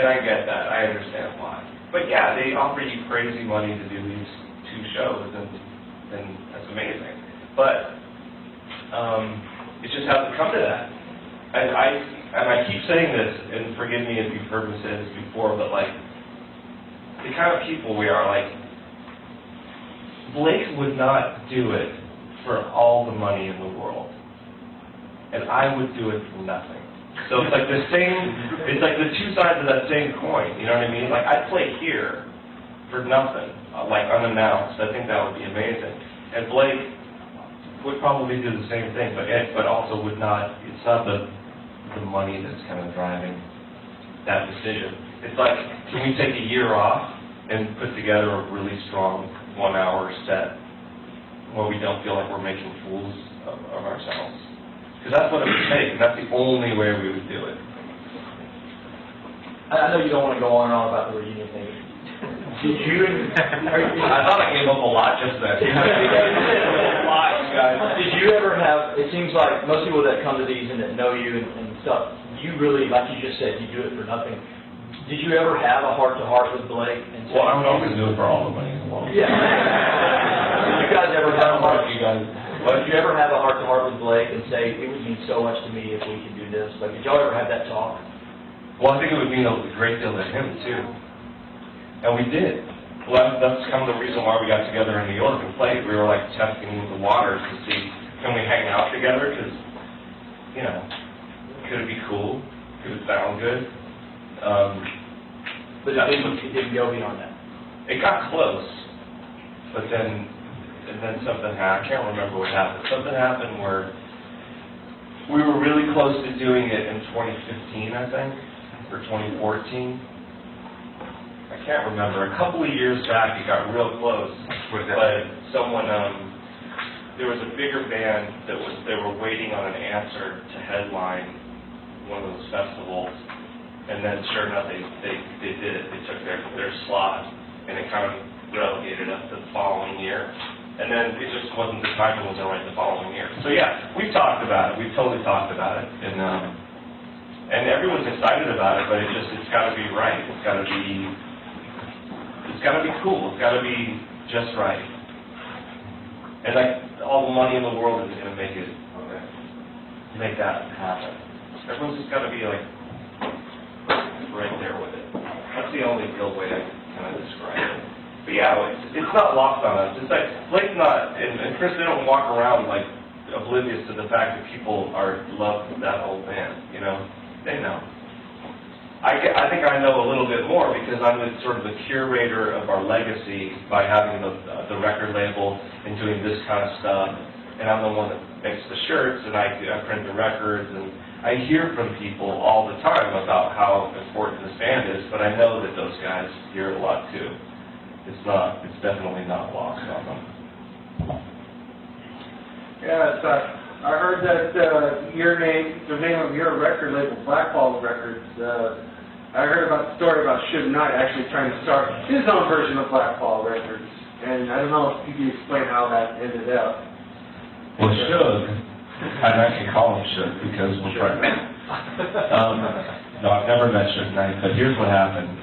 I get that. I understand why. But yeah, they offer you crazy money to do these 2 shows, and that's amazing. But it just hasn't come to that. And I keep saying this, and forgive me if you've heard me say this before, but like the kind of people we are, like Blake would not do it for all the money in the world, and I would do it for nothing. So it's like it's like the 2 sides of that same coin. You know what I mean? Like I'd play here for nothing, like unannounced. I think that would be amazing. And Blake would probably do the same thing, but also would not. It's not the money that's kind of driving that decision. It's like, can we take a year off and put together a really strong 1-hour set where we don't feel like we're making fools of ourselves? Because that's what it would take, and that's the only way we would do it. I know you don't want to go on and on about the reunion thing. Did you? I thought I came up a lot just then. Did you ever have? It seems like most people that come to these and that know you and stuff, you really, like you just said, you do it for nothing. Did you ever have a heart-to-heart with Blake? And say, well, I would always do it for all the money in the world. Yeah. Did you guys ever have a heart? Did you ever have a heart-to-heart with Blake and say, it would mean so much to me if we could do this? Like, did y'all ever have that talk? Well, I think it would mean a great deal to him, too. And we did. Well, that's kind of the reason why we got together in New York and played. We were, like, testing the waters to see, can we hang out together? Because, could it be cool? Could it sound good? But it didn't go beyond that. It got close, but then something happened. I can't remember what happened. Something happened where we were really close to doing it in 2015, I think, or 2014. I can't remember. A couple of years back, it got real close. But someone, there was a bigger band they were waiting on an answer to headline one of those festivals. And then, sure enough, they did it. They took their slot, and it kind of relegated us to the following year. And then it just wasn't the timing wasn't right the following year. So yeah, we've talked about it. We've totally talked about it, and everyone's excited about it. But it's got to be right. It's got to be cool. It's got to be just right. And like all the money in the world isn't going to make that happen. Everyone's just got to be like right there with it. That's the only real way I kind of describe it. But yeah, it's not lost on us. It's like, Blake's not, and Chris, they don't walk around like oblivious to the fact that people love that old band, you know? They know. I think I know a little bit more because I'm sort of the curator of our legacy by having the record label and doing this kind of stuff. And I'm the one that makes the shirts, and I print the records, and I hear from people all the time about how important this band is, but I know that those guys hear it a lot too. It's definitely not lost on them. Yeah, I heard that the name of your record label, Blackball Records, I heard about the story about Shug Knight actually trying to start his own version of Blackball Records, and I don't know if you can explain how that ended up. Well, Shug, I'd actually call him Shug because we're friends. No, I've never met Shug Knight, but here's what happened.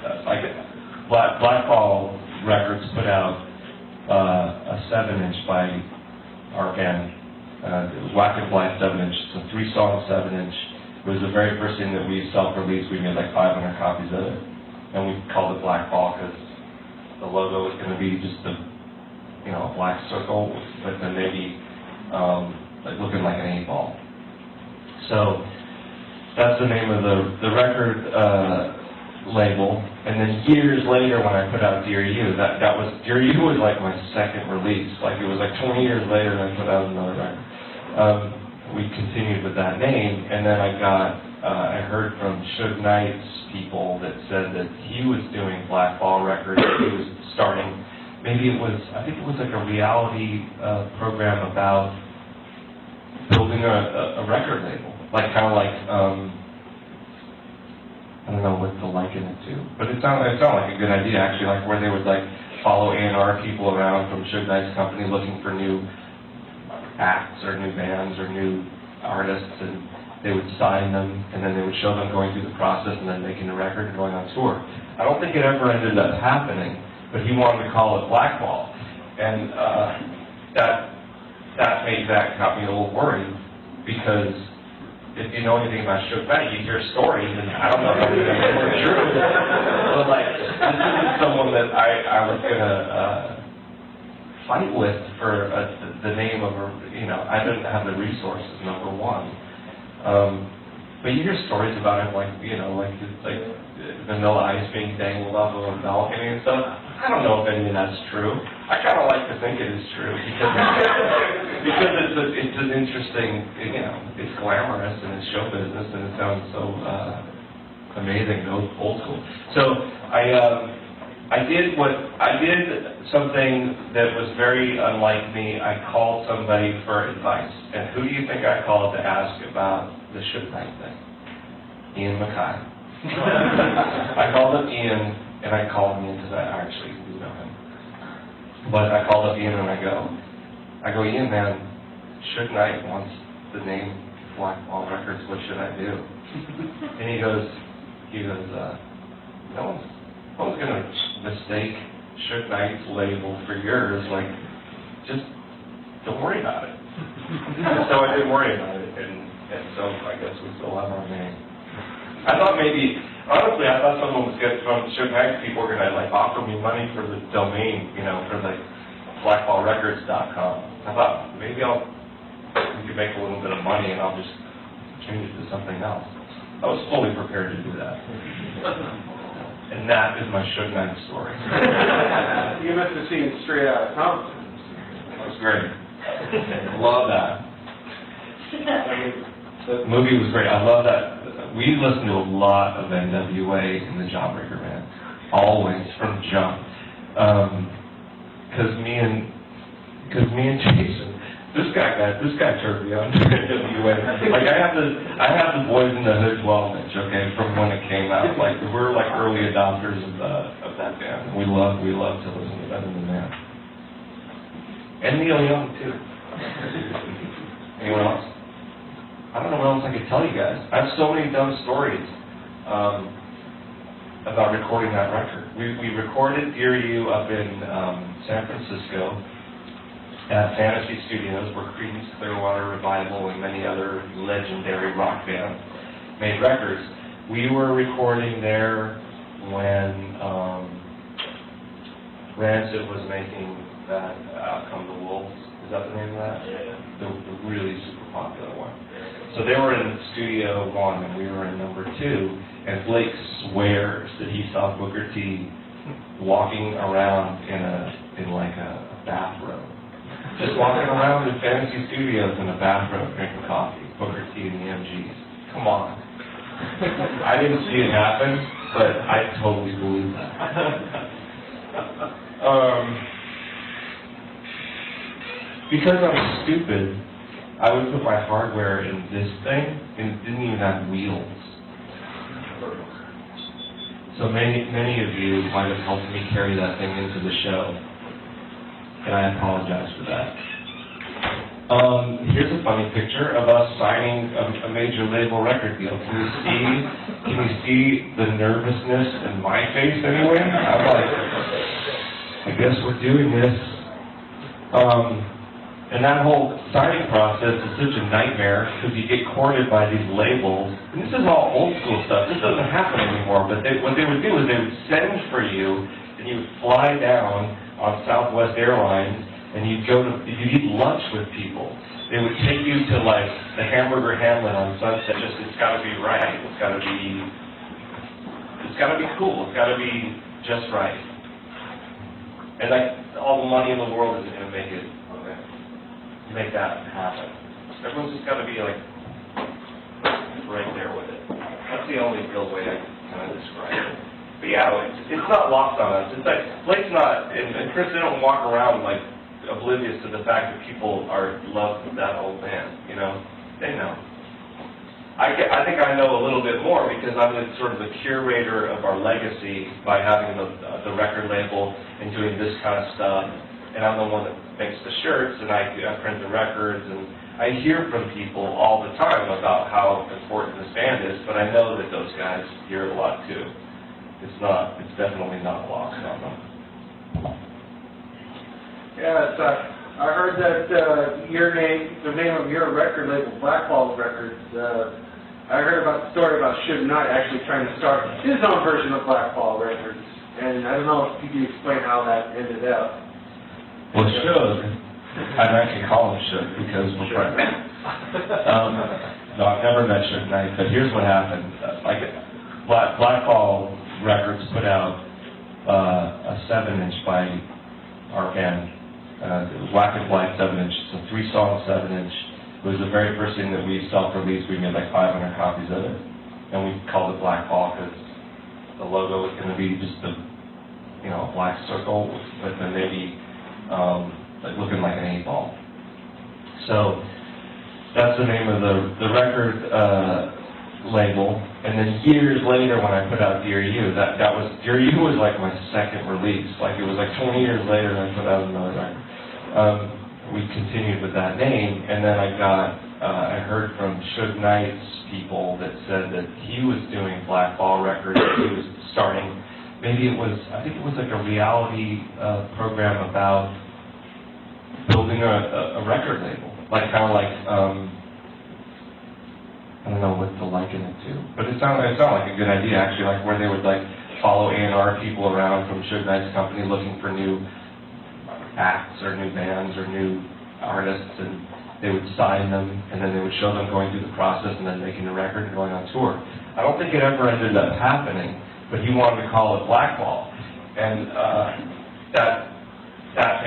Blackball Records put out a 7-inch by our band. It was Whack and Black 7-inch. It's a 3-song 7-inch. It was the very first thing that we self-released. We made like 500 copies of it, and we called it Blackball because the logo was going to be just a black circle with then maybe like looking like an 8-ball. So that's the name of the record label. And then years later, when I put out Dear You, that was Dear You was like my second release. Like it was like 20 years later, and I put out another record. We continued with that name, and then I heard from Shug Knight's people that said that he was doing Blackball Records. He was starting, I think it was like a reality program about building a record label, like kind of like I don't know what to liken it to, but it sounded like a good idea actually, like where they would like follow A&R people around from Shug Knight's company looking for new acts or new bands or new artists, and they would sign them, and then they would show them going through the process and then making the record and going on tour. I don't think it ever ended up happening, but he wanted to call it Blackball, and that got me a little worried, because if you know anything about Shug Knight, you hear stories, and I don't know if it's true. But like, this isn't someone that I was gonna fight with for the name of I didn't have the resources, number one. But you hear stories about him, like Vanilla Ice being dangled off of a balcony and stuff. I don't know if any of that's true. I kind of like to think it is true because it's an interesting, it's glamorous and it's show business and it sounds so amazing, old school. So I did something that was very unlike me. I called somebody for advice. And who do you think I called to ask about the Shug Knight thing? Ian Mackay. I called up Ian, and I called him because I actually do know him. But I called up Ian and I go, Ian, man, Shug Knight wants the name Blackball Records. What should I do? And he goes, no one's going to mistake Shug Knight's label for yours. Like, just don't worry about it. So I didn't worry about it, and so I guess we still have our name. I thought someone was going from Shug Knight's people were going to like offer me money for the domain, for like blackballrecords.com. I thought maybe we could make a little bit of money and I'll just change it to something else. I was fully prepared to do that. And that is my Shug Knight story. You must have seen Straight Outta Compton. That was great. Love that. The movie was great. I love that. We listened to a lot of NWA in the Jawbreaker band, always from jump. Because me and Jason, this guy turned me on to NWA. Like I have the Boys in the Hood 12-inch, okay, from when it came out. Like we're like early adopters of that band. We love to listen to them in the band. And Neil Young too. Anyone else? I don't know what else I could tell you guys. I have so many dumb stories about recording that record. We recorded Dear You up in San Francisco at Fantasy Studios, where Creedence Clearwater Revival and many other legendary rock bands made records. We were recording there when Rancid was making that Come the Wolves. Is that the name of that? Yeah. The really super popular one. So they were in Studio 1 and we were in number 2, and Blake swears that he saw Booker T walking around in like a bathrobe. Just walking around in Fantasy Studios in a bathrobe drinking coffee. Booker T and the MGs. Come on. I didn't see it happen, but I totally believe that. Because I'm stupid, I would put my hardware in this thing, and it didn't even have wheels. So many of you might have helped me carry that thing into the show, and I apologize for that. Here's a funny picture of us signing a major label record deal. Can you see the nervousness in my face anyway? I'm like, I guess we're doing this. And that whole signing process is such a nightmare because you get courted by these labels. And this is all old school stuff. This doesn't happen anymore. But what they would do is they would send for you, and you would fly down on Southwest Airlines, and you'd eat lunch with people. They would take you to like the Hamburger Hamlet on Sunset. It's got to be right. It's got to be cool. It's got to be just right. And like all the money in the world isn't going to make that happen. Everyone's just got to be like right there with it. That's the only real way I can kind of describe it. But yeah, it's not lost on us. It's like Blake's not, and Chris, they don't walk around like oblivious to the fact that people love that old band. You know, they know. I think I know a little bit more because I'm sort of the curator of our legacy by having the record label and doing this kind of stuff. And I'm the one that makes the shirts, and I print the records, and I hear from people all the time about how important this band is, but I know that those guys hear it a lot too. It's definitely not lost on them. Yes, I heard that the name of your record label, Blackball Records, I heard about the story about Shug Knight actually trying to start his own version of Blackball Records, and I don't know if you can explain how that ended up. Well, Shug, I'd actually call him Shug because we're friends. No, I've never met Shug Knight, but here's what happened. Blackball Records put out a 7-inch by our band. It was Black and White 7-inch. It's a 3-song 7-inch. It was the very first thing that we self-released. We made like 500 copies of it, and we called it Blackball because the logo was going to be just a black circle with a navy. Like looking like an 8-ball. So that's the name of the record label. And then years later, when I put out Dear You, Dear You was like my second release. Like it was like 20 years later, and I put out another record. We continued with that name, and then I heard from Shug Knight's people that said that he was doing Blackball Records. He was starting. I think it was like a reality program about building a record label. Like kind of like, I don't know what to liken it to, but it sounded like a good idea actually, like where they would like follow A&R people around from Shug Knight's company looking for new acts or new bands or new artists, and they would sign them, and then they would show them going through the process and then making the record and going on tour. I don't think it ever ended up happening, but he wanted to call it Blackball, and that got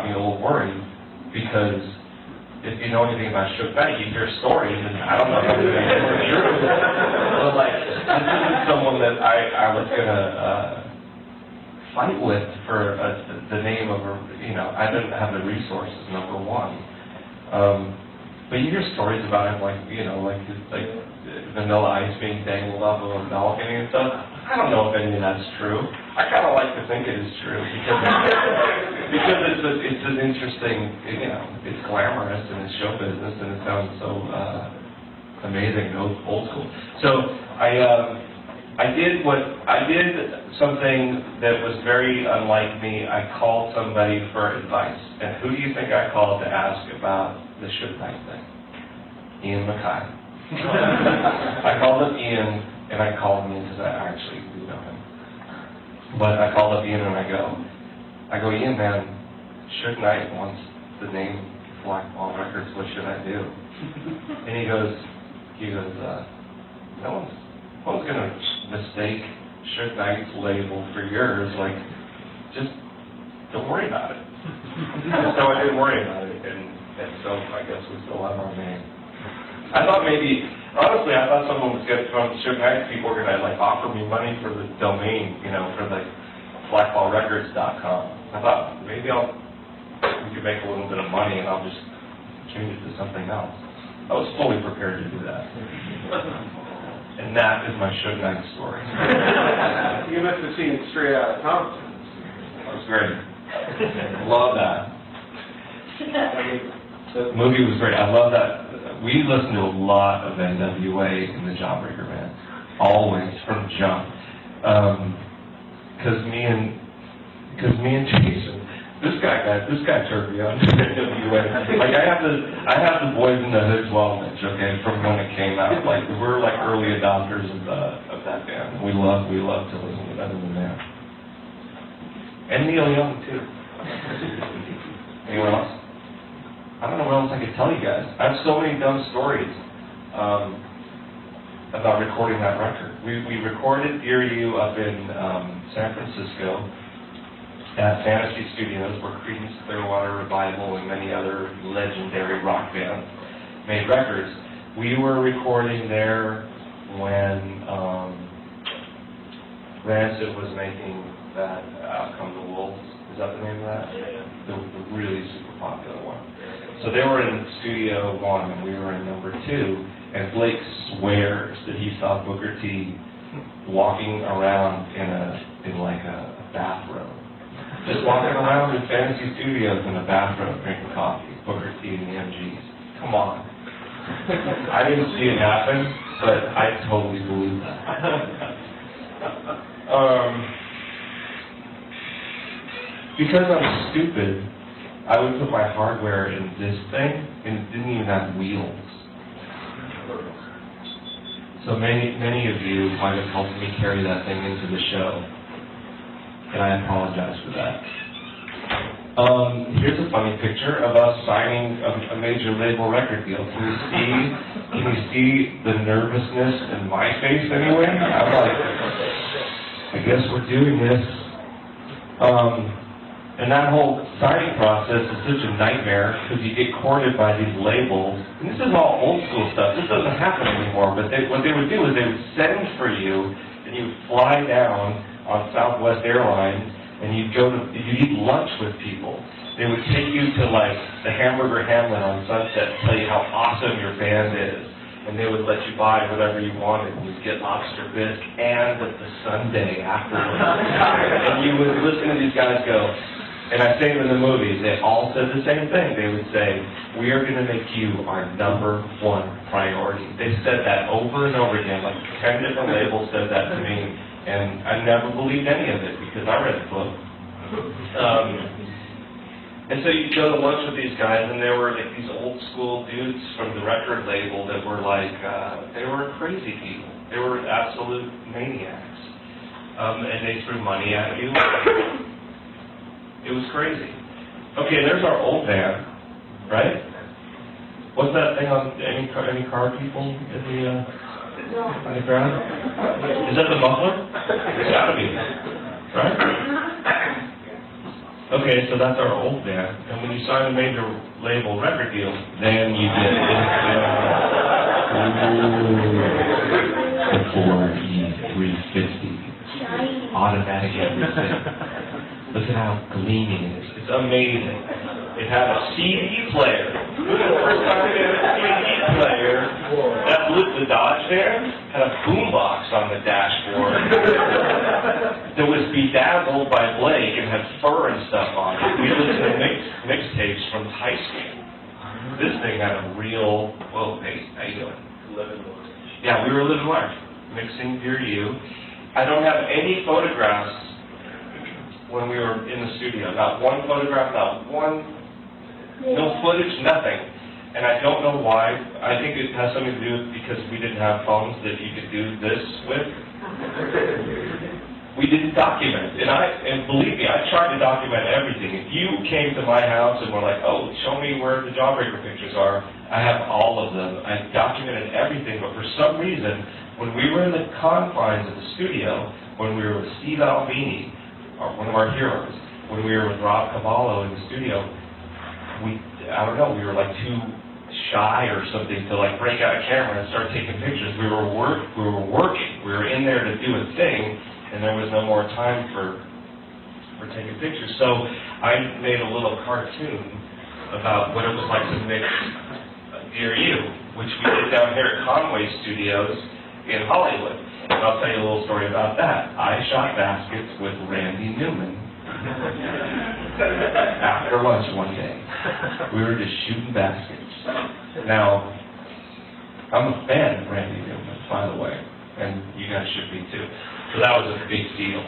me a little worried, because if you know anything about Shug Knight, you hear stories, and I don't know if they're true. But like, this isn't someone that I was gonna fight with for the name of I didn't have the resources, number one. But you hear stories about him, like Vanilla Ice being dangled off of a balcony and stuff. I don't know if any of that's true. I kind of like to think it is true because it's an interesting, it's glamorous and it's show business and it sounds so amazing and old school. So I did something that was very unlike me. I called somebody for advice, and who do you think I called to ask about the Shug Knight thing? Ian Mackay. I called up Ian, and I called him because I actually do know him. But I called up Ian and I go, I go, Ian, man, Shug Knight wants the name Blackball Records. What should I do? And he goes, no one's going to mistake Shug Knight's label for yours. Like, just don't worry about it. So I didn't worry about it, and so I guess we still have our name. I thought maybe, honestly, I thought someone was going to, from Shug Knight, people were going to like offer me money for the domain, you know, for the blackballrecords.com. I thought maybe we could make a little bit of money and I'll just change it to something else. I was fully prepared to do that. And that is my Shug Knight story. You must have seen Straight Outta Compton. That was great. Love that. The movie was great. I love that. We listened to a lot of NWA in the Jawbreaker band, always from jump. Because me and Jason, this guy turned me on to NWA. Like I have the Boys in the Hood's Wellness, okay, from when it came out. Like we're like early adopters of that band. We love to listen to them in there. And Neil Young too. Anyone else? I don't know what else I could tell you guys. I have so many dumb stories about recording that record. We recorded Dear You up in San Francisco at Fantasy Studios, where Creedence Clearwater Revival and many other legendary rock bands made records. We were recording there when Rancid was making that Out Come the Wolves. Is that the name of that? Yeah. The really super popular one. So they were in Studio 1 and we were in number 2, and Blake swears that he saw Booker T walking around in like a bathrobe. Just walking around in Fantasy Studios in a bathrobe drinking coffee, Booker T and the MGs. Come on. I didn't see it happen, but I totally believe that. Because I'm stupid, I would put my hardware in this thing, and it didn't even have wheels. So many of you might have helped me carry that thing into the show, and I apologize for that. Here's a funny picture of us signing a major label record deal. Can you see the nervousness in my face anyway? I'm like, I guess we're doing this. And that whole signing process is such a nightmare because you get courted by these labels. And this is all old school stuff. This doesn't happen anymore. But what they would do is they would send for you, and you would fly down on Southwest Airlines, and you'd eat lunch with people. They would take you to like the Hamburger Hamlet on Sunset and tell you how awesome your band is. And they would let you buy whatever you wanted. You'd get lobster bisque and the sundae afterwards. And you would listen to these guys go. And I say it in the movies, they all said the same thing. They would say, we are going to make you our #1 priority. They said that over and over again, like 10 different labels said that to me, and I never believed any of it because I read the book. And so you go to lunch with these guys, and there were like these old school dudes from the record label that were like, they were crazy people. They were absolute maniacs. And they threw money at you. It was crazy. Okay, there's our old band, right? What's that thing on any car people in the ground? Is that the muffler? It's gotta be, right? Okay, so that's our old band. And when you sign a major label record deal, then you get the Ford E350, automatic everything. Look at how gleaming it is. It's amazing. It had a CD player. Look at the first time it had a CD player. The Dodge there had a boombox on the dashboard that was bedazzled by Blake and had fur and stuff on it. We listened to mixtapes from high school. This thing had a real, whoa, hey, how you doing? Living large. Yeah, we were living large. Mixing Dear You. I don't have any photographs when we were in the studio. Not one photograph, no footage, nothing. And I don't know why. I think it has something to do with because we didn't have phones that you could do this with. we didn't document. And believe me, I tried to document everything. If you came to my house and were like, oh, show me where the Jawbreaker pictures are, I have all of them. I documented everything, but for some reason, when we were in the confines of the studio, when we were with Steve Albini, one of our heroes, when we were with Rob Cavallo in the studio, I don't know, we were like too shy or something to like break out a camera and start taking pictures. We were working. We were in there to do a thing, and there was no more time for taking pictures. So I made a little cartoon about what it was like to mix Dear You, which we did down here at Conway Studios in Hollywood. And I'll tell you a little story about that. I shot baskets with Randy Newman after lunch one day. We were just shooting baskets. Now, I'm a fan of Randy Newman, by the way, and you guys should be too. So that was a big deal.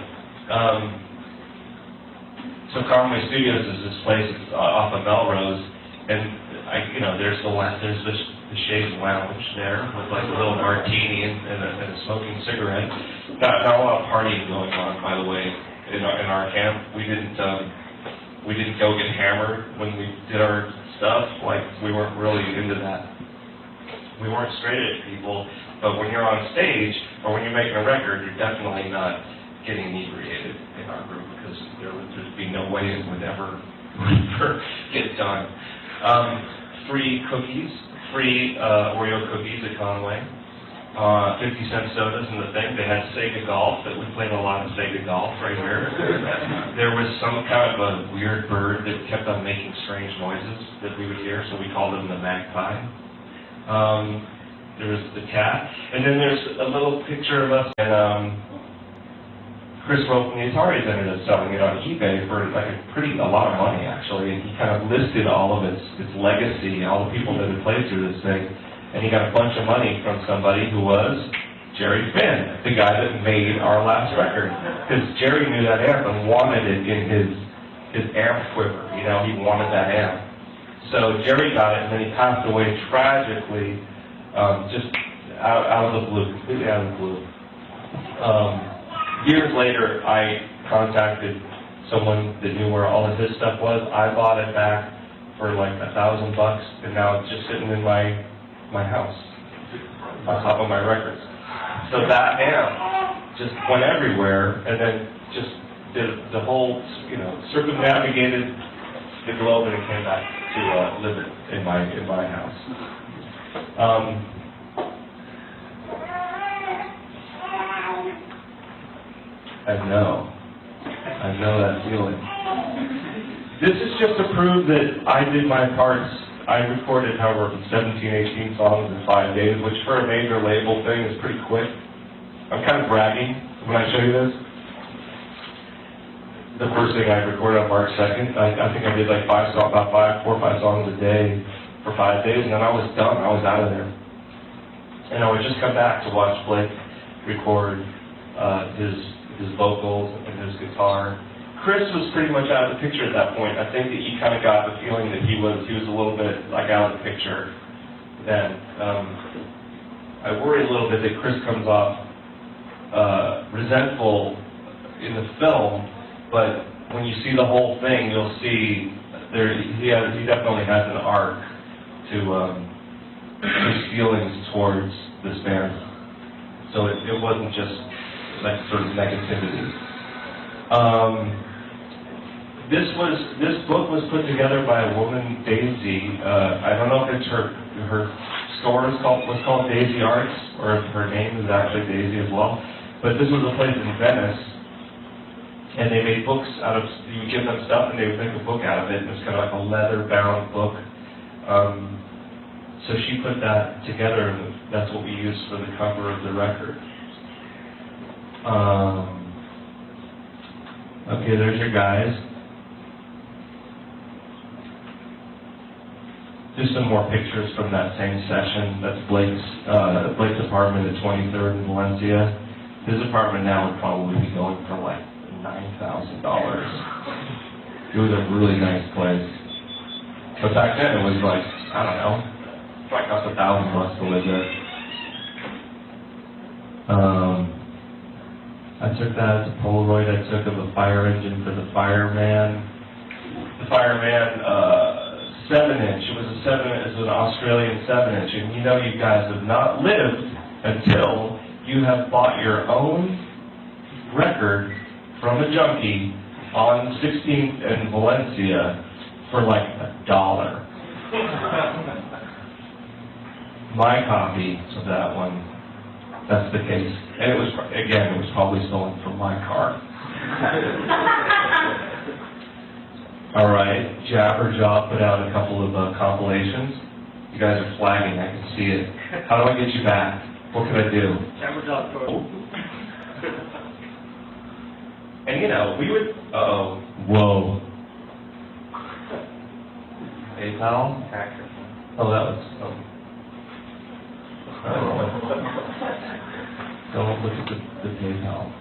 So Conway Studios is this place off of Melrose, and there's the Shades Lounge there with like a little martini and a smoking cigarette. Not a lot of partying going on, by the way, in our camp. We didn't go get hammered when we did our stuff. Like, we weren't really into that. We weren't straight at people, but when you're on stage or when you're making a record, you're definitely not getting inebriated in our group, because there'd be no way it would ever get done. Free cookies, free Oreo cookies at Conway, 50-cent sodas in the thing. They had Sega Golf, that we played a lot of Sega Golf right here. There was some kind of a weird bird that kept on making strange noises that we would hear, so we called him the magpie. There was the cat, and then there's a little picture of us, and Chris Rowe from the Ataris ended up selling it on eBay for like a lot of money, actually, and he kind of listed all of its legacy, all the people that had played through this thing, and he got a bunch of money from somebody who was Jerry Finn, the guy that made our last record, because Jerry knew that amp and wanted it in his amp quiver. He wanted that amp. So Jerry got it, and then he passed away tragically, just out of the blue, completely out of the blue. Years later, I contacted someone that knew where all of his stuff was. I bought it back for like $1,000, and now it's just sitting in my house on top of my records. So that amp just went everywhere, and then just did the whole, circumnavigated the globe, and it came back to live in my house. I know that feeling. This is just to prove that I did my parts. I recorded, however, 17, 18 songs in 5 days, which for a major label thing is pretty quick. I'm kind of bragging when I show you this. The first thing I recorded on March 2nd, I think I did like 4 or 5 songs a day for 5 days, and then I was done. I was out of there. And I would just come back to watch Blake record his vocals and his guitar. Chris was pretty much out of the picture at that point. I think that you kind of got the feeling that he was a little bit like out of the picture then. I worry a little bit that Chris comes off resentful in the film, but when you see the whole thing, you'll see he definitely has an arc to his feelings towards this band. So it wasn't just like sort of negativity. This book was put together by a woman, Daisy. I don't know if it's her store was called Daisy Arts, or if her name is actually Daisy as well. But this was a place in Venice, and they made books out of. You would give them stuff, and they would make a book out of it. And it was kind of like a leather-bound book. So she put that together, and that's what we used for the cover of the record. Okay, there's your guys. Just some more pictures from that same session. That's Blake's apartment at 23rd and Valencia. His apartment now would probably be going for like $9,000. It was a really nice place. But back then it was like, I don't know, it probably cost $1,000 to live there. I took that as a Polaroid I took of a fire engine for the fireman. The fireman, 7-inch. It was a 7-inch. It was an Australian 7-inch, and you know you guys have not lived until you have bought your own record from a junkie on 16th and Valencia for like $1. My copy of that one, that's the case. And it was, again, it was probably stolen from my car. All right, Jawbreaker put out a couple of compilations. You guys are flagging, I can see it. How do I get you back? What can I do? And you know, we would, whoa. PayPal? Oh, that was, don't look at the PayPal.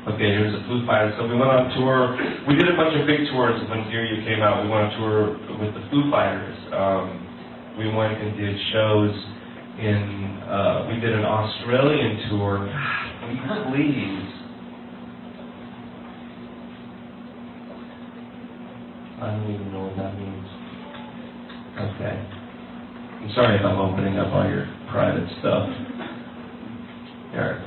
Okay, here's the Foo Fighters. So we went on tour. We did a bunch of big tours when Dear You came out. We went on tour with the Foo Fighters. We went and did shows in, we did an Australian tour. Please. I don't even know what that means. Okay. I'm sorry if I'm opening up all your private stuff. Here.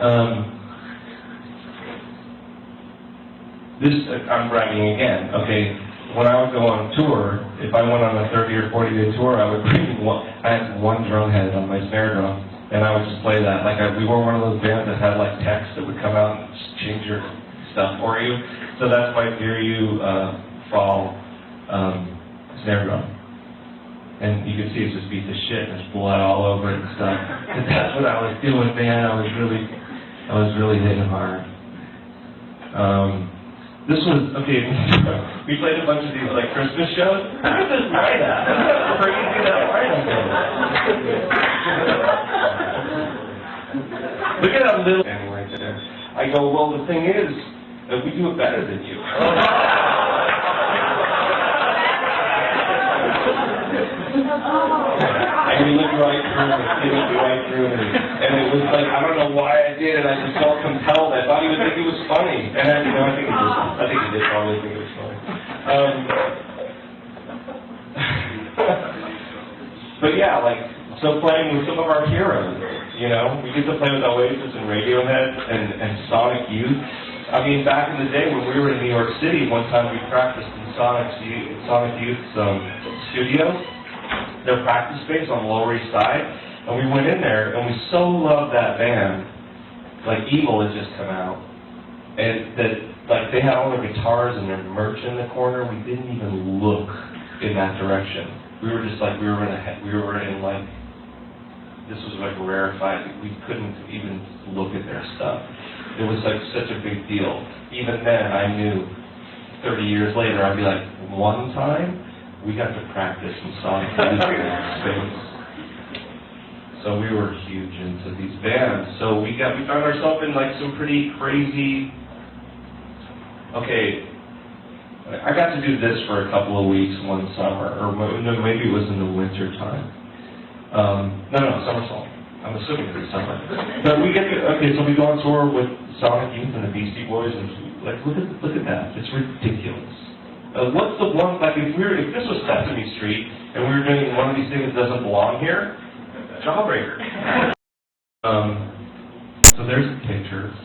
I'm bragging again. Okay, when I would go on tour, if I went on a 30 or 40-day tour, I would bring I had one drum head on my snare drum, and I would just play that. Like we were one of those bands that had like text that would come out and just change your stuff for you. So that's my Dear You Fall snare drum. And you can see it's just beat to shit, and there's blood all over it and stuff. And that's what I was doing, man. I was really hitting hard. This was, okay, we played a bunch of these, like, Christmas shows. Look at this light up. Look at that light up there. Look at how little, anyway, there. I go, well, the thing is, that we do it better than you. And we looked right through it, he looked right through it, and it was like, I don't know why I did it, I just felt compelled. I thought he would think it was funny, and I think he did probably think it was funny. But yeah, like, so playing with some of our heroes, you know, we get to play with Oasis and Radiohead and Sonic Youth. I mean, back in the day when we were in New York City, one time we practiced in Sonic Youth's studio, their practice space on the Lower East Side, and we went in there, and we so loved that band. Like, Evil had just come out, and that, like, they had all their guitars and their merch in the corner. We didn't even look in that direction. We were just like, we were in like, this was like rarefied. We couldn't even look at their stuff. It was like such a big deal. Even then, I knew 30 years later, I'd be like, one time, we got to practice in Sonic Youth space. So we were huge into these bands. So we found ourselves in like some pretty crazy, okay, I got to do this for a couple of weeks one summer, or no, maybe it was in the winter time. Summer song. I'm assuming it's summer. But we get to, okay, so we go on tour with Sonic Youth and the Beastie Boys, and like, look at that. It's ridiculous. What's the one, like if this was Sesame Street and we were doing one of these things that doesn't belong here, Jawbreaker. So there's the pictures.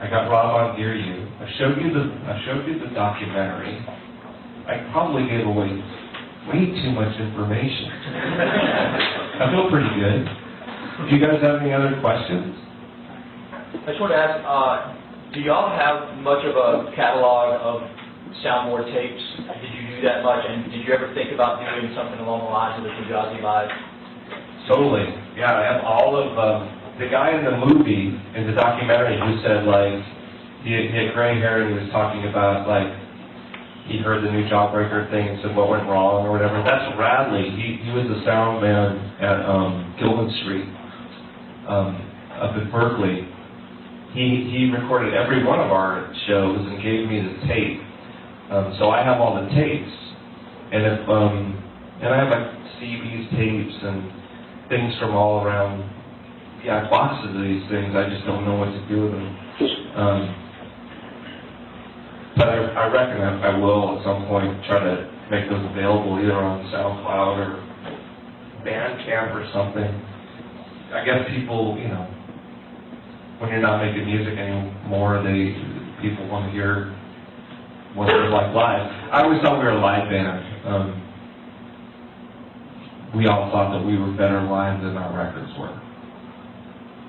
I got Rob on Dear You. I showed you the documentary. I probably gave away way too much information. I feel pretty good. Do you guys have any other questions? I just want to ask, do y'all have much of a catalog of soundboard tapes? Did you do that much? And did you ever think about doing something along the lines of the Fugazi Live? Totally. Yeah, I have all of the guy in the movie, in the documentary, who said, like, he had gray hair and he was talking about, like, he heard the new Jawbreaker thing and said what went wrong or whatever. That's Radley. He was the sound man at Gilman Street up in Berkeley. He recorded every one of our shows and gave me the tape. So I have all the tapes, and I have like CB's tapes and things from all around yeah, boxes of these things. I just don't know what to do with them. But I reckon I will at some point try to make those available either on SoundCloud or Bandcamp or something. I guess people, you know, when you're not making music anymore, people want to hear what they're like live. I always thought we were a live band. We all thought that we were better live than our records were.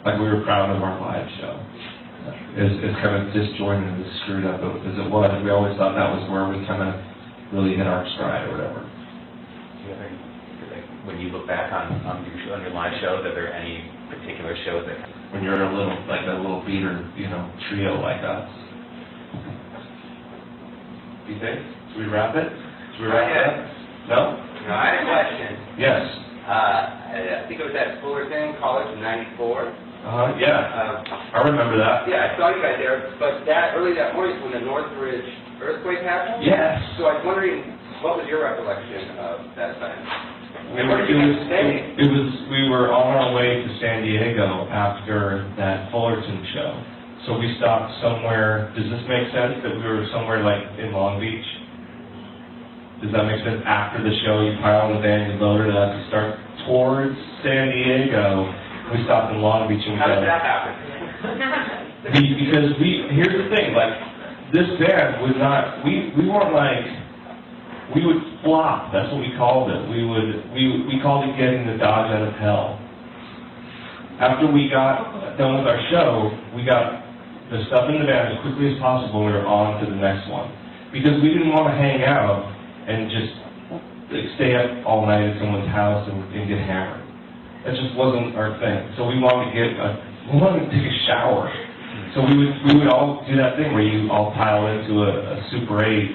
Like, we were proud of our live show. As kind of disjointed and screwed up as it was, we always thought that was where we kind of really hit our stride or whatever. Do you ever, like, when you look back on your live shows, are there any particular shows that... When you're a little beater, you know, trio like us. Do you think? Should we wrap it? Should we wrap it up? No? No, I had a question. Yes. I think it was that Fuller thing, college in '94. Yeah. I remember that. Yeah, I saw you guys there, but early that morning when the Northridge earthquake happened? Yes. So I was wondering, what was your recollection of that time? We were on our way to San Diego after that Fullerton show. So we stopped somewhere. Does this make sense that we were somewhere like in Long Beach? Does that make sense? After the show, you pile on the van, you loaded up, you start towards San Diego. We stopped in Long Beach and we How did that happen? Because here's the thing, like, this band would not, we weren't like, we would flop, that's what we called it. We called it getting the Dodge out of hell. After we got done with our show, we got the stuff in the van as quickly as possible and we were on to the next one. Because we didn't want to hang out and just like, stay up all night at someone's house and get hammered. That just wasn't our thing. So we wanted to take a shower. So we would all do that thing where you all pile into a Super 8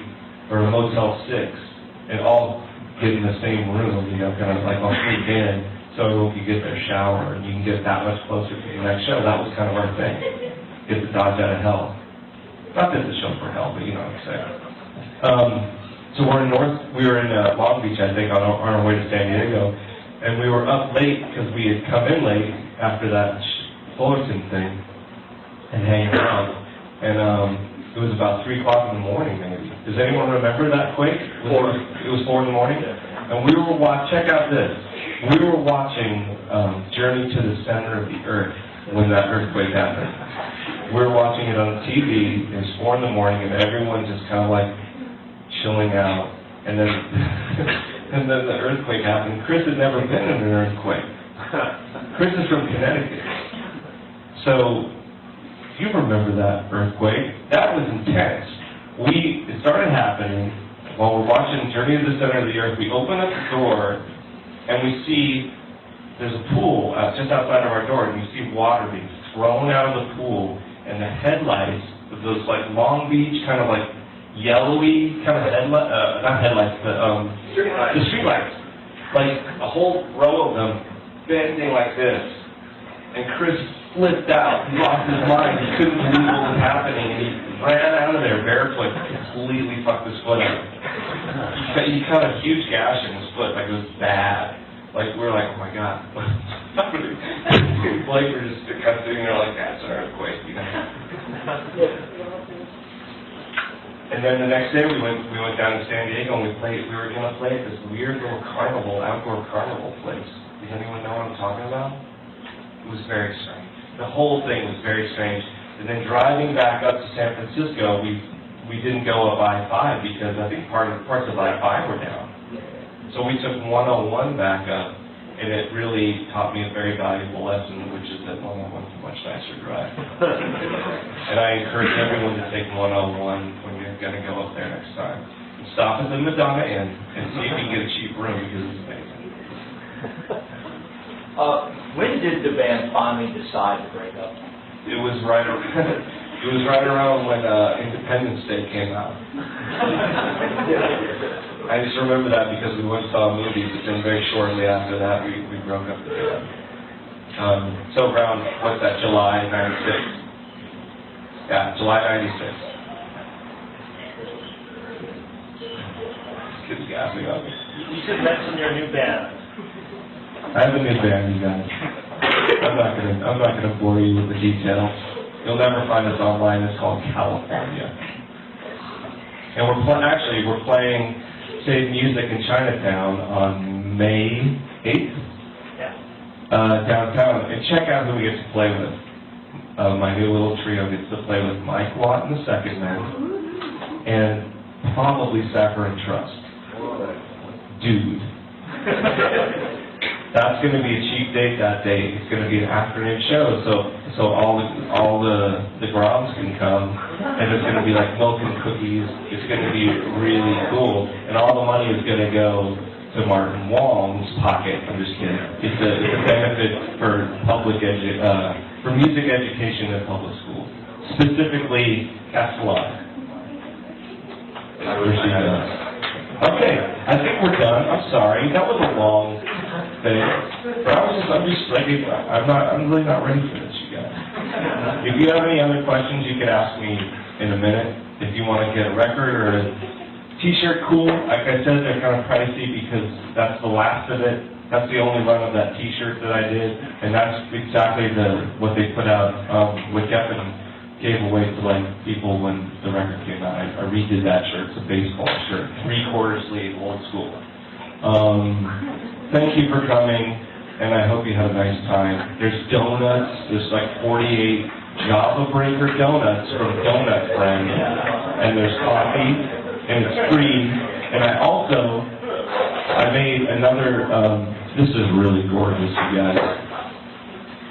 or a Motel 6 and all get in the same room, you know, kind of like all sneak in so you get their shower and you can get that much closer to the next show. That was kind of our thing. Get the Dodge out of hell. Not that the show for hell, but you know what I'm saying. So we were in Long Beach, I think, on our way to San Diego, and we were up late because we had come in late after that Fullerton thing and hanging around. And it was about 3 o'clock in the morning, maybe. Does anyone remember that quake? It was 4 in the morning? And we were check out this. We were watching Journey to the Center of the Earth when that earthquake happened. We were watching it on TV. It was 4 in the morning, and everyone just kind of like chilling out. And then and then the earthquake happened. Chris had never been in an earthquake. Chris is from Connecticut. So you remember that earthquake. That was intense. It started happening while we're watching Journey to the Center of the Earth. We open up the door and we see there's a pool just outside of our door, and you see water being thrown out of the pool, and the headlights of those like Long Beach kind of like yellowy kind of not headlights, but the street lights, like a whole row of them bending like this, and Chris flipped out. He lost his mind. He couldn't believe what was happening, and he ran out of there barefoot, completely fucked his foot up. He cut a huge gash in his foot, like it was bad. Like, we were like, oh my God. Blake were just kind of sitting there like, that's an earthquake, you know. And then the next day we went down to San Diego and we were going to play at this weird little outdoor carnival place. Does anyone know what I'm talking about? It was very strange. The whole thing was very strange. And then driving back up to San Francisco, we didn't go up I-5 because I think parts of I-5 were down. So we took 101 back up, and it really taught me a very valuable lesson, which is that 101's a much nicer drive. And I encourage everyone to take 101 when you're going to go up there next time. Stop at the Madonna Inn and see if you can get a cheap room because it's amazing. When did the band finally decide to break up? It was right around when Independence Day came out. I just remember that because we went and saw a movie, but then very shortly after that we broke up together. So around, what's that, July 96? Yeah, July 96. Kids gassing on me. You should mention your new band. I have a new band, you guys. I'm not gonna bore you with the details. You'll never find us online. It's called California. And we're playing Save Music in Chinatown on May 8th, downtown. And check out who we get to play with. My new little trio gets to play with Mike Watt and the Second Man, and probably Sapper and Trust. Dude. That's going to be a cheap date that day. It's going to be an afternoon show, so all the groms can come, and it's going to be like milk and cookies. It's going to be really cool, and all the money is going to go to Martin Wong's pocket. I'm just kidding. It's a benefit for for music education in public schools, specifically Castellana. Okay, I think we're done. I'm sorry, that was a long thing, but I'm just ready. I'm really not ready for this, you guys. If you have any other questions, you can ask me in a minute. If you want to get a record or a T-shirt, cool. Like I said, they're kind of pricey because that's the last of it. That's the only run of that T-shirt that I did, and that's exactly what they put out with Geffen. Gave away to like people when the record came out. I redid that shirt. It's a baseball shirt, 3/4 sleeve, old school. Thank you for coming, and I hope you had a nice time. There's donuts. There's like 48 Jawbreaker donuts from Donut Friend, and there's coffee, and it's free. And I made another. This is really gorgeous, you guys.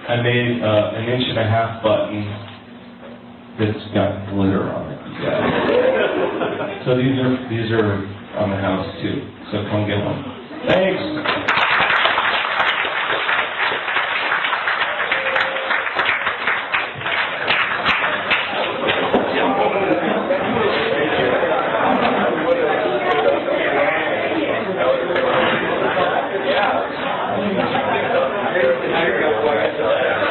I made an 1.5-inch button that's got glitter on it, you guys. So these are on the house too. So come get one. Thanks.